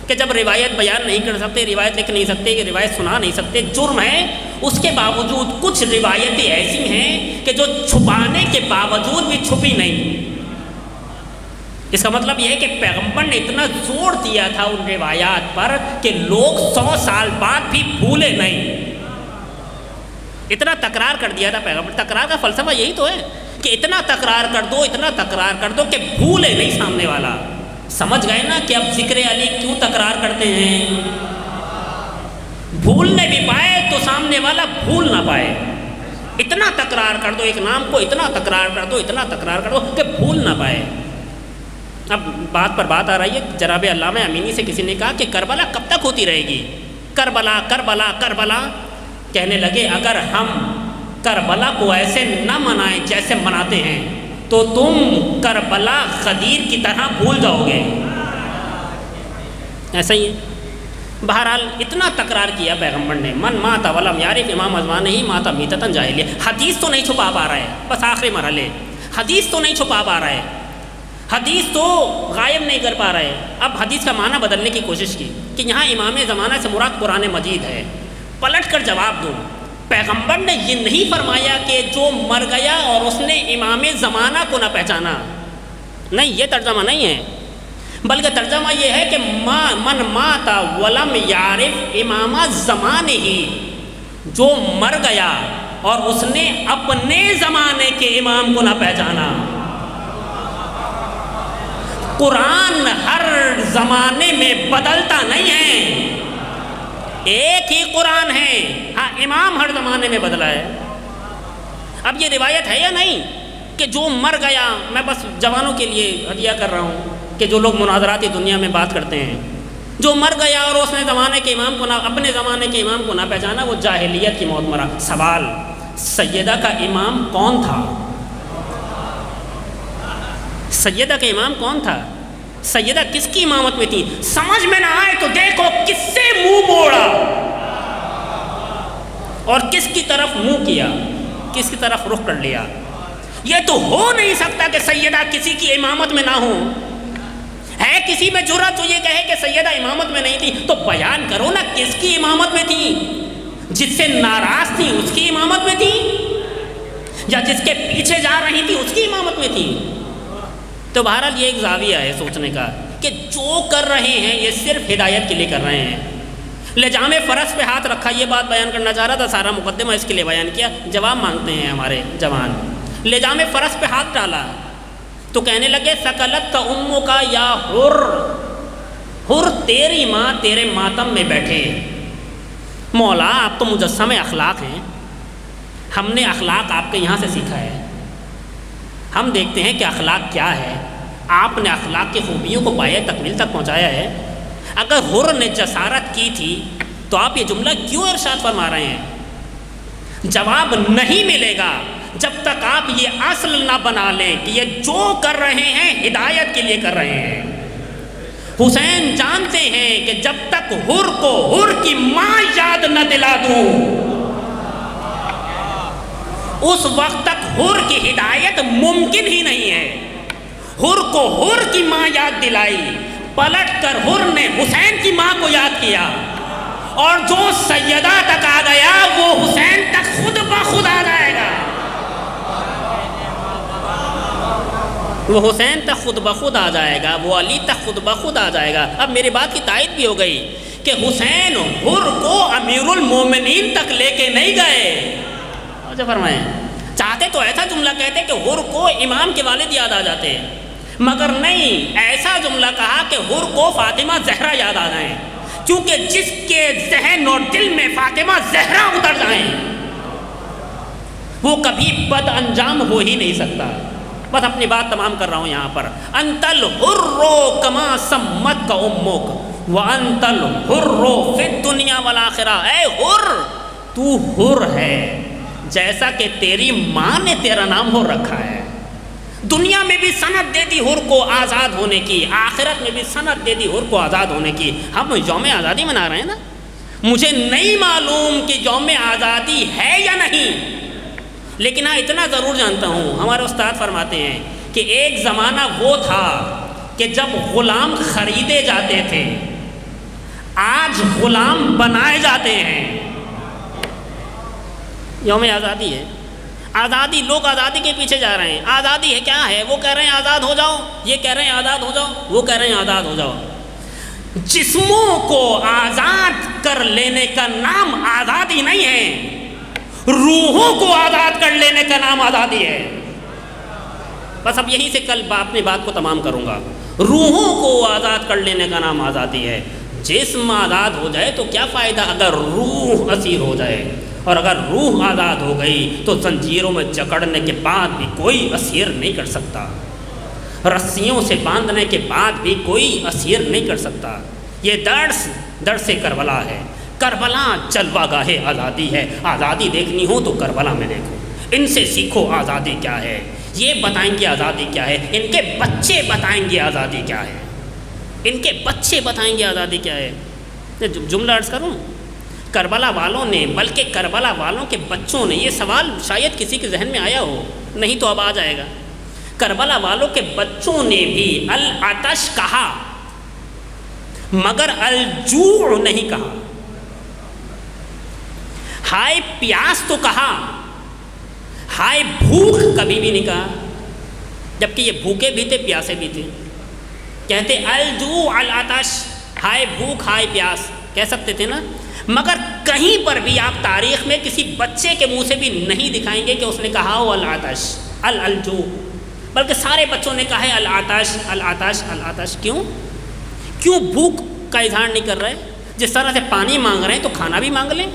کہ جب روایت بیان نہیں کر سکتے، روایت لکھ نہیں سکتے، کہ روایت سنا نہیں سکتے، جرم ہے، اس کے باوجود کچھ روایتیں ایسی ہیں کہ جو چھپانے کے باوجود بھی چھپی نہیں۔ اس کا مطلب یہ ہے کہ پیغمبر نے اتنا زور دیا تھا ان روایات پر کہ لوگ 100 سال بعد بھی بھولے نہیں، اتنا تکرار کر دیا تھا پیغمبر۔ تکرار کا فلسفہ یہی تو ہے کہ اتنا تکرار کر دو، اتنا تکرار کر دو کہ بھولے نہیں سامنے والا۔ سمجھ گئے نا کہ اب ذکر علی کیوں تکرار کرتے ہیں؟ بھولنے بھی پائے تو سامنے والا بھول نہ پائے۔ اتنا تکرار کر دو ایک نام کو، اتنا تکرار کر دو، اتنا تکرار کر دو کہ بھول نہ پائے۔ اب بات پر بات آ رہی ہے، جناب علامہ امینی سے کسی نے کہا کہ کربلا کب تک ہوتی رہے گی؟ کربلا کربلا کربلا کہنے لگے اگر ہم کربلا کو ایسے نہ منائیں جیسے مناتے ہیں تو تم کربلا غدیر کی طرح بھول جاؤ گے۔ ایسا ہی ہے۔ بہرحال اتنا تکرار کیا پیغمبر نے، من ماتا ولم یعرف امام ازمان ہی ماتا میتتن جاہلیہ۔ حدیث تو نہیں چھپا پا رہا ہے، بس آخری مرحلے، حدیث تو نہیں چھپا پا رہا ہے، حدیث تو غائب نہیں کر پا رہے۔ اب حدیث کا معنی بدلنے کی کوشش کی کہ یہاں امام زمانہ سے مراد قرآن مجید ہے۔ پلٹ کر جواب دوں، پیغمبر نے یہ نہیں فرمایا کہ جو مر گیا اور اس نے امام زمانہ کو نہ پہچانا، نہیں، یہ ترجمہ نہیں ہے، بلکہ ترجمہ یہ ہے کہ من ماتا ولم یعرف امام زمانے ہی، جو مر گیا اور اس نے اپنے زمانے کے امام کو نہ پہچانا۔ قرآن ہر زمانے میں بدلتا نہیں ہے، ایک ہی قرآن ہے، ہاں امام ہر زمانے میں بدلا ہے۔ اب یہ روایت ہے یا نہیں کہ جو مر گیا، میں بس جوانوں کے لیے ہدیہ کر رہا ہوں کہ جو لوگ مناظراتی دنیا میں بات کرتے ہیں، جو مر گیا اور اس نے زمانے کے امام کو نہ، اپنے زمانے کے امام کو نہ پہچانا، وہ جاہلیت کی موت مرا۔ سوال، سیدہ کا امام کون تھا؟ سیدہ کا امام کون تھا؟ سیدہ کس کی امامت میں تھی؟ سمجھ میں نہ آئے تو دیکھو کس سے منہ موڑا اور کس کی طرف منہ کیا، کس کی طرف رخ کر لیا۔ یہ تو ہو نہیں سکتا کہ سیدہ کسی کی امامت میں نہ ہو۔ ہے کسی میں جرأت تو یہ کہے کہ سیدہ امامت میں نہیں تھی، تو بیان کرو نا کس کی امامت میں تھی؟ جس سے ناراض تھی اس کی امامت میں تھی، یا جس کے پیچھے جا رہی تھی اس کی امامت میں تھی؟ تو بہرحال یہ ایک زاویہ ہے سوچنے کا کہ جو کر رہے ہیں یہ صرف ہدایت کے لیے کر رہے ہیں۔ لجام فرض پہ ہاتھ رکھا، یہ بات بیان کرنا چاہ رہا تھا، سارا مقدمہ اس کے لیے بیان کیا۔ جواب مانگتے ہیں ہمارے جوان، لجام فرض پہ ہاتھ ڈالا تو کہنے لگے ثقلت کا امو کا یا حر، حر تیری ماں تیرے ماتم میں بیٹھے۔ مولا آپ تو مجسم اخلاق ہیں، ہم نے اخلاق آپ کے یہاں سے سیکھا ہے، ہم دیکھتے ہیں کہ اخلاق کیا ہے، آپ نے اخلاق کی خوبیوں کو پایۂ تکمیل تک پہنچایا ہے۔ اگر حر نے جسارت کی تھی تو آپ یہ جملہ کیوں ارشاد فرما رہے ہیں؟ جواب نہیں ملے گا جب تک آپ یہ اصل نہ بنا لیں کہ یہ جو کر رہے ہیں ہدایت کے لیے کر رہے ہیں۔ حسین جانتے ہیں کہ جب تک حر کو حر کی ماں یاد نہ دلا دوں اس وقت تک حر کی ہدایت ممکن ہی نہیں ہے۔ حر کو حر کی ماں یاد دلائی، پلٹ کر حر نے حسین کی ماں کو یاد کیا، اور جو سیدہ تک آ گیا وہ حسین تک خود بخود آ جائے گا، وہ حسین تک خود بخود آ جائے گا، وہ علی تک خود بخود آ جائے گا۔ اب میری بات کی تائید بھی ہو گئی کہ حسین حر کو امیر المومنین تک لے کے نہیں گئے۔ جو فرمائیں چاہتے تو ایسا جملہ کہتے کہ حر کو امام کے والد یاد آ جاتے، مگر نہیں، ایسا جملہ کہا کہ حر کو فاطمہ زہرا یاد آ جائیں، کیونکہ جس کے ذہن اور دل میں فاطمہ زہرا اتر جائیں وہ کبھی بد انجام ہو ہی نہیں سکتا۔ بس اپنی بات تمام کر رہا ہوں یہاں پر۔ انت الحر کما سمت کا امک وانت الحر فی الدنیا والآخرہ، اے حر تو حر ہے جیسا کہ تیری ماں نے تیرا نام حر رکھا ہے۔ دنیا میں بھی سند دے دی حر کو آزاد ہونے کی، آخرت میں بھی سند دے دی حر کو آزاد ہونے کی۔ ہم یوم آزادی منا رہے ہیں نا، مجھے نہیں معلوم کہ یوم آزادی ہے یا نہیں، لیکن ہاں اتنا ضرور جانتا ہوں، ہمارے استاد فرماتے ہیں کہ ایک زمانہ وہ تھا کہ جب غلام خریدے جاتے تھے، آج غلام بنائے جاتے ہیں۔ یوم آزادی ہے، آزادی، لوگ آزادی کے پیچھے جا رہے ہیں۔ آزادی ہے کیا ہے؟ وہ کہہ رہے ہیں آزاد ہو جاؤ، یہ کہہ رہے ہیں آزاد ہو جاؤ، وہ کہہ رہے ہیں آزاد ہو جاؤ۔ جسموں کو آزاد کر لینے کا نام آزادی نہیں ہے، روحوں کو آزاد کر لینے کا نام آزادی ہے۔ بس اب یہیں سے کل اپنی بات کو تمام کروں گا۔ روحوں کو آزاد کر لینے کا نام آزادی ہے۔ جسم آزاد ہو جائے تو کیا فائدہ اگر روح اسیر ہو جائے، اور اگر روح آزاد ہو گئی تو زنجیروں میں جکڑنے کے بعد بھی کوئی اسیر نہیں کر سکتا، رسیوں سے باندھنے کے بعد بھی کوئی اسیر نہیں کر سکتا۔ یہ درس کربلا ہے۔ کربلا جلوہ گاہ آزادی ہے۔ آزادی دیکھنی ہو تو کربلا میں دیکھو، ان سے سیکھو آزادی کیا ہے، یہ بتائیں گے آزادی کیا ہے، ان کے بچے بتائیں گے آزادی کیا ہے، ان کے بچے بتائیں گے آزادی کیا ہے۔ جملہ عرض کروں، کربلا والوں نے، بلکہ کربلا والوں کے بچوں نے، یہ سوال شاید کسی کے ذہن میں آیا ہو، نہیں تو اب آ جائے گا۔ کربلا والوں کے بچوں نے بھی العطش کہا مگر الجوع نہیں کہا، ہائے پیاس تو کہا، ہائے بھوک کبھی بھی نہیں کہا، جبکہ یہ بھوکے بھی تھے پیاسے بھی تھے۔ کہتے الجوع العطش، ہائے بھوک ہائے پیاس کہہ سکتے تھے نا، مگر کہیں پر بھی آپ تاریخ میں کسی بچے کے منہ سے بھی نہیں دکھائیں گے کہ اس نے کہا ہو العطش الجوع۔ بلکہ سارے بچوں نے کہا ہے العطش العطش العطش. کیوں بھوک کا اظہار نہیں کر رہے؟ جس طرح سے پانی مانگ رہے ہیں تو کھانا بھی مانگ لیں.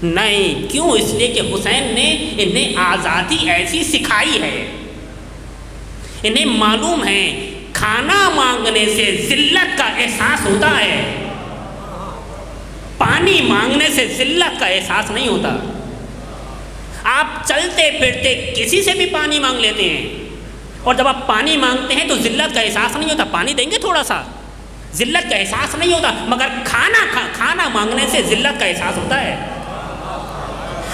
نہیں، کیوں؟ اس لیے کہ حسین نے انہیں آزادی ایسی سکھائی ہے. انہیں معلوم ہے کھانا مانگنے سے ذلت کا احساس ہوتا ہے، پانی مانگنے سے ذلت کا احساس نہیں ہوتا. آپ چلتے پھرتے کسی سے بھی پانی مانگ لیتے ہیں، اور جب آپ پانی مانگتے ہیں تو ذلت کا احساس نہیں ہوتا. پانی دیں گے تھوڑا سا، ذلت کا احساس نہیں ہوتا. مگر کھانا مانگنے سے ذلت کا احساس ہوتا ہے.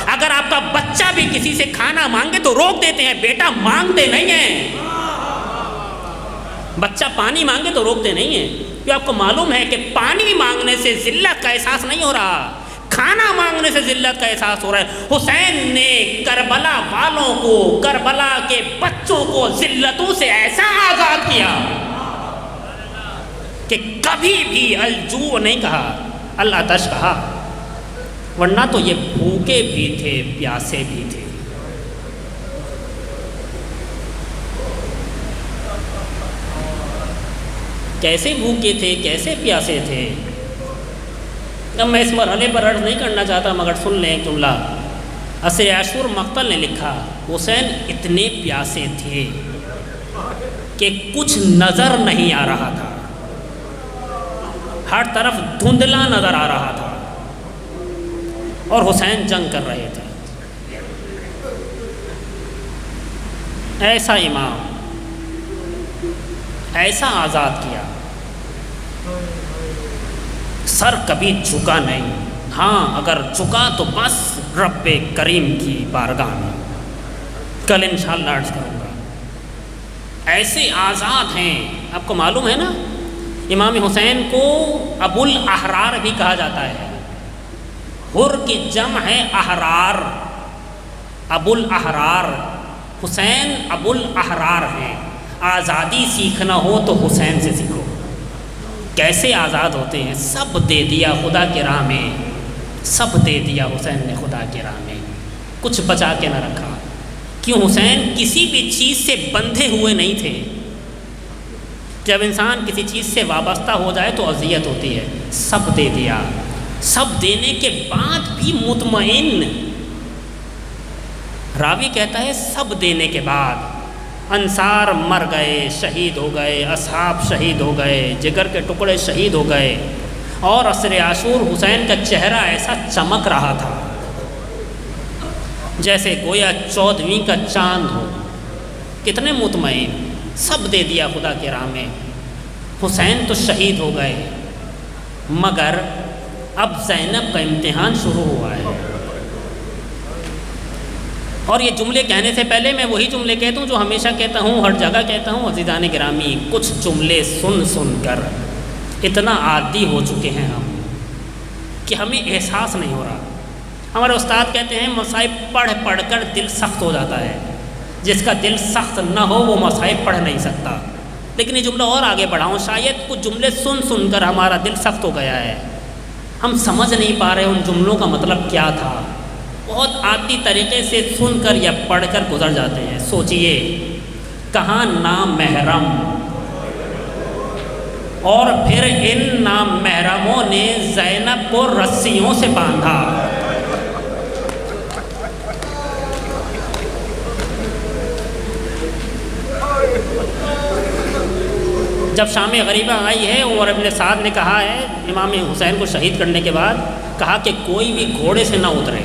اگر آپ کا بچہ بھی کسی سے کھانا مانگے تو روک دیتے ہیں، بیٹا مانگتے نہیں ہیں. بچہ پانی مانگے تو روکتے نہیں ہیں، کیوں؟ آپ کو معلوم ہے کہ پانی مانگنے سے ذلت کا احساس نہیں ہو رہا، کھانا مانگنے سے ذلت کا احساس ہو رہا ہے. حسین نے کربلا والوں کو، کربلا کے بچوں کو ذلتوں سے ایسا آزاد کیا کہ کبھی بھی الجوع نہیں کہا، العطش کہا. ورنہ تو یہ بھوکے بھی تھے، پیاسے بھی تھے. کیسے بھوکے تھے، کیسے پیاسے تھے؟ اب میں اس مرحلے پر عرض نہیں کرنا چاہتا، مگر سن لیں ایک جملہ. عصر عاشور مقتل نے لکھا، حسین اتنے پیاسے تھے کہ کچھ نظر نہیں آ رہا تھا، ہر طرف دھندلا نظر آ رہا تھا، اور حسین جنگ کر رہے تھے. ایسا امام، ایسا آزاد کیا، سر کبھی جھکا نہیں. ہاں اگر جھکا تو بس رب کریم کی بارگاہ میں. کل انشاءاللہ عرض کروں گا. ایسے آزاد ہیں. آپ کو معلوم ہے نا، امام حسین کو ابو الاحرار بھی کہا جاتا ہے. حر کی جمع ہے احرار، ابو الاحرار. حسین ابو الاحرار ہیں. آزادی سیکھنا ہو تو حسین سے سیکھو. کیسے آزاد ہوتے ہیں؟ سب دے دیا خدا کی راہ میں، سب دے دیا حسین نے خدا کی راہ میں، کچھ بچا کے نہ رکھا. کیوں؟ حسین کسی بھی چیز سے بندھے ہوئے نہیں تھے. جب انسان کسی چیز سے وابستہ ہو جائے تو اذیت ہوتی ہے. سب دے دیا، سب دینے کے بعد بھی مطمئن. راوی کہتا ہے سب دینے کے بعد. انصار مر گئے، شہید ہو گئے، اصحاب شہید ہو گئے، جگر کے ٹکڑے شہید ہو گئے، اور عصر عاشور حسین کا چہرہ ایسا چمک رہا تھا جیسے گویا 14ویں کا چاند ہو. کتنے مطمئن. سب دے دیا خدا کی راہ میں. حسین تو شہید ہو گئے، مگر اب زینب کا امتحان شروع ہوا ہے. اور یہ جملے کہنے سے پہلے میں وہی جملے کہتا ہوں جو ہمیشہ کہتا ہوں، ہر جگہ کہتا ہوں. عزیزان گرامی، کچھ جملے سن سن کر اتنا عادی ہو چکے ہیں ہم کہ ہمیں احساس نہیں ہو رہا. ہمارے استاد کہتے ہیں مصائب پڑھ پڑھ کر دل سخت ہو جاتا ہے. جس کا دل سخت نہ ہو وہ مصائب پڑھ نہیں سکتا. لیکن یہ جملہ اور آگے بڑھاؤں، شاید کچھ جملے سن سن کر ہمارا دل سخت ہو گیا ہے. ہم سمجھ نہیں پا رہے ان جملوں کا مطلب کیا تھا. بہت عادی طریقے سے سن کر یا پڑھ کر گزر جاتے ہیں. سوچئے، کہاں نامحرم، اور پھر ان نامحرموں نے زینب کو رسیوں سے باندھا. جب شام غریبہ آئی ہے، عمر ابن سعد نے کہا ہے امام حسین کو شہید کرنے کے بعد، کہا کہ کوئی بھی گھوڑے سے نہ اترے.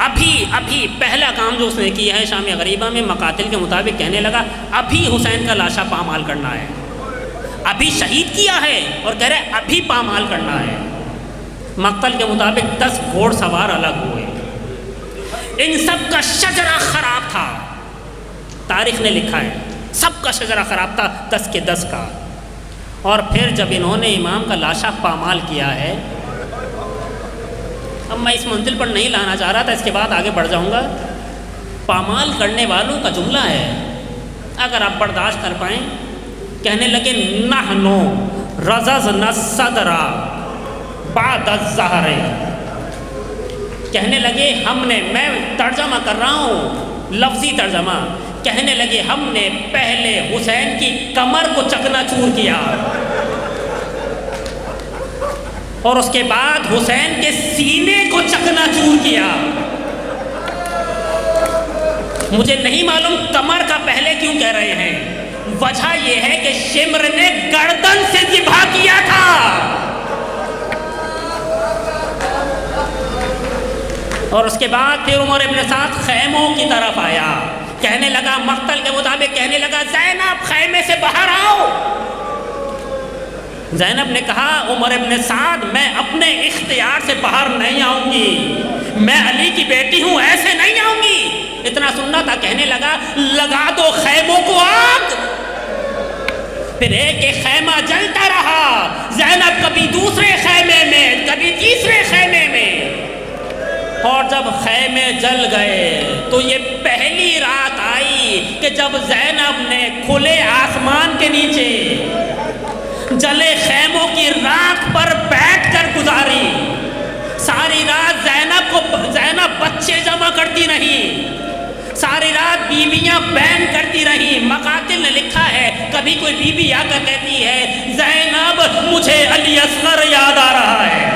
ابھی پہلا کام جو اس نے کیا ہے شام غریبہ میں، مقاتل کے مطابق کہنے لگا ابھی حسین کا لاشا پامال کرنا ہے. ابھی شہید کیا ہے اور کہہ رہے ابھی پامال کرنا ہے. مقتل کے مطابق 10 گھوڑ سوار الگ ہوئے. ان سب کا شجرہ خراب تھا. تاریخ نے لکھا ہے سب کا شجرہ خراب تھا، 10 کے 10 کا. اور پھر جب انہوں نے امام کا لاشا پامال کیا ہے، اب میں اس منزل پر نہیں لانا چاہ رہا تھا، اس کے بعد آگے بڑھ جاؤں گا. پامال کرنے والوں کا جملہ ہے، اگر آپ برداشت کر پائیں. کہنے لگے نحنو رززنا الصدر بعد الظہر. کہنے لگے ہم نے، میں ترجمہ کر رہا ہوں لفظی ترجمہ، کہنے لگے ہم نے پہلے حسین کی کمر کو چکنا چور کیا اور اس کے بعد حسین کے سینے کو چکنا چور کیا. مجھے نہیں معلوم کمر کا پہلے کیوں کہہ رہے ہیں. وجہ یہ ہے کہ شمر نے گردن سے ذبح کیا تھا. اور اس کے بعد پھر عمر ابن سعد خیموں کی طرف آیا, کہنے لگا مقتل کے مطابق کہنے لگا زینب خیمے سے باہر آؤ. زینب نے کہا عمر ابن سعد میں اپنے اختیار سے باہر نہیں آؤں گی, میں علی کی بیٹی ہوں, ایسے نہیں آؤں گی. اتنا سننا تھا, کہنے لگا لگا دو خیموں کو آگ. پھر ایک ایک خیمہ جلتا رہا. زینب کبھی دوسرے خیمے میں, کبھی تیسرے خیمے میں. اور جب خیمے جل گئے تو یہ پہلی رات آئی کہ جب زینب نے کھلے آسمان کے نیچے جلے خیموں کی راکھ پر بیٹھ کر گزاری. ساری رات زینب بچے جمع کرتی رہی, ساری رات بیویاں بہن کرتی رہی. مقاتل نے لکھا ہے کبھی کوئی بیوی آ کر کہتی ہے زینب مجھے علی اصغر یاد آ رہا ہے,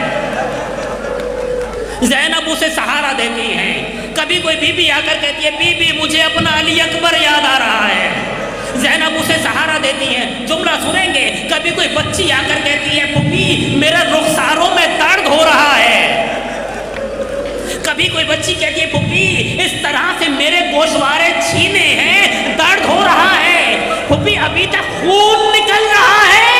زینب اسے سہارا دیتی ہیں. کبھی کوئی بیوی آ کر کہتی ہے بی مجھے اپنا علی اکبر یاد آ رہا ہے, زینب اسے سہارا دیتی ہے. جملہ سنیں گے, کبھی کوئی بچی آ کر کہتی ہے پھوپھی میرے رخساروں میں درد ہو رہا ہے. کبھی کوئی بچی کہتی ہے پھوپھی اس طرح سے میرے گوشوارے چھینے ہیں, درد ہو رہا ہے, پھوپھی ابھی تک خون نکل رہا ہے.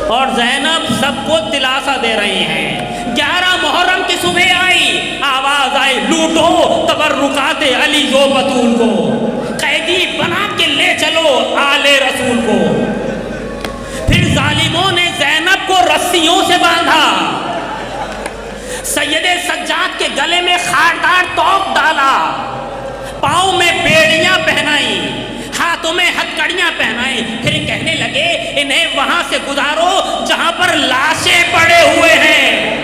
اور زینب سب کو دلاسا دے رہی ہیں. 11 محرم کی صبح آئی, آواز آئی لوٹو تبرکات علی و بطول کو, قیدی بنا کے لے چلو آل رسول کو. پھر ظالموں نے زینب کو رسیوں سے باندھا, سید سجاد کے گلے میں خاردار توق ڈالا, پاؤں میں بیڑیاں پہنائی, ہاتھوں میں ہتکڑیاں پہنائیں. پھر کہنے لگے انہیں وہاں سے گزارو جہاں پر لاشیں پڑے ہوئے ہیں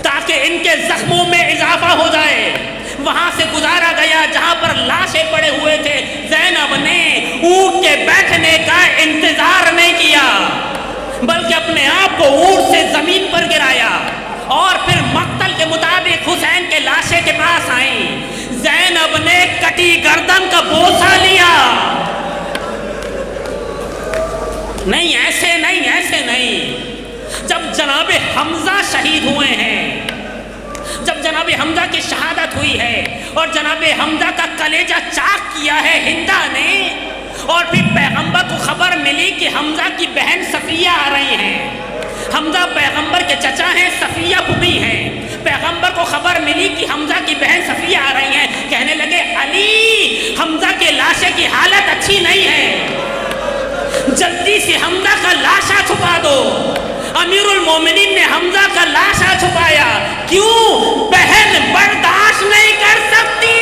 تاکہ ان کے زخموں میں اضافہ ہو جائے. وہاں سے گزارا گیا جہاں پر لاشیں پڑے ہوئے تھے. زینب نے اونٹ کے بیٹھنے کا انتظار نہیں کیا بلکہ اپنے آپ کو اونٹ سے زمین پر گرایا اور پھر مقتل کے مطابق حسین کے لاشے کے پاس آئیں. زینب نے کٹی گردن کا بوسہ لیا. نہیں ایسے نہیں, ایسے نہیں. جب جناب حمزہ شہید ہوئے ہیں, جب جناب حمزہ کی شہادت ہوئی ہے اور جناب حمزہ کا کلیجہ چاک کیا ہے ہندا نے, اور پھر پیغمبر کو خبر ملی کہ حمزہ کی بہن صفیہ آ رہی ہیں. حمزہ پیغمبر کے چچا ہیں, صفیہ پھوپھی ہیں. پیغمبر کو خبر ملی کہ حمزہ کی بہن صفیہ آ رہی ہیں. کہنے لگے علی حمزہ کے لاشے کی حالت اچھی نہیں ہے, جلدی سے حمزہ کا لاشا چھپا دو. امیر المومنین نے حمزہ کا لاشا چھپایا. کیوں؟ بہن برداشت نہیں کر سکتی.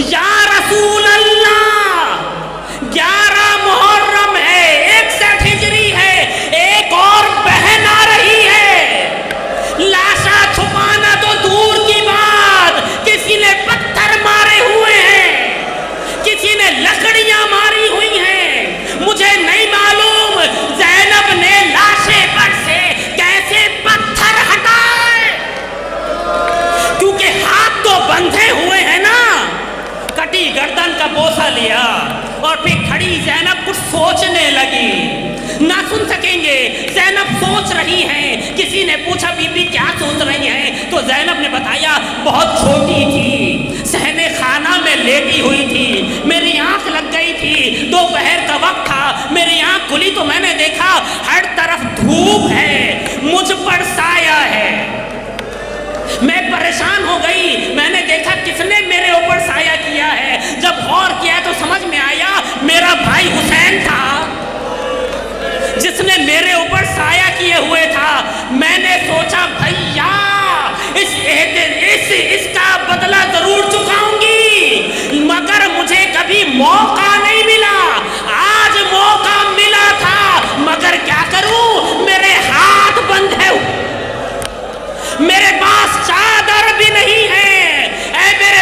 یا رسول اللہ 11 محرم ہے, 61 ہجری ہے, ایک اور بہن آ رہی ہے. لاشا چھپانا تو دور کی بات, کسی نے پتھر مارے ہوئے ہیں, کسی نے لکڑیاں ماری ہوئی ہیں. مجھے نہیں معلوم زینب نے لاشے پر سے کیسے پتھر ہٹائے, کیونکہ ہاتھ تو بندھے ہوئے ہیں نا. کٹی گردن کا بوسہ لیا اور پھر کھڑی زینب کچھ سوچنے لگی. نہ سن سکیں گے, زینب سوچ رہی ہیں. کسی نے پوچھا بی بی کیا سوچ رہی ہیں, تو زینب نے بتایا بہت چھوٹی تھی, صحن خانہ میں لیٹی ہوئی تھی, میری آنکھ لگ گئی تھی, دوپہر کا وقت تھا, میری آنکھ کھلی تو میں نے دیکھا ہر طرف دھوپ ہے, مجھ پر سایہ ہے. میں پریشان ہو گئی, میں نے دیکھا کس نے میرے اوپر سایہ کیا ہے. جب غور کیا تو سمجھ میں آیا میرا بھائی حسین تھا جس نے میرے اوپر سایہ کیے ہوئے تھا. میں نے سوچا بھیا اس کا بدلہ ضرور چکاؤں گی, مگر مجھے کبھی موقع نہیں ملا. آج موقع ملا تھا مگر کیا کروں, میرے ہاتھ بندھے ہوئے, میرے پاس چادر بھی نہیں ہے. اے میرے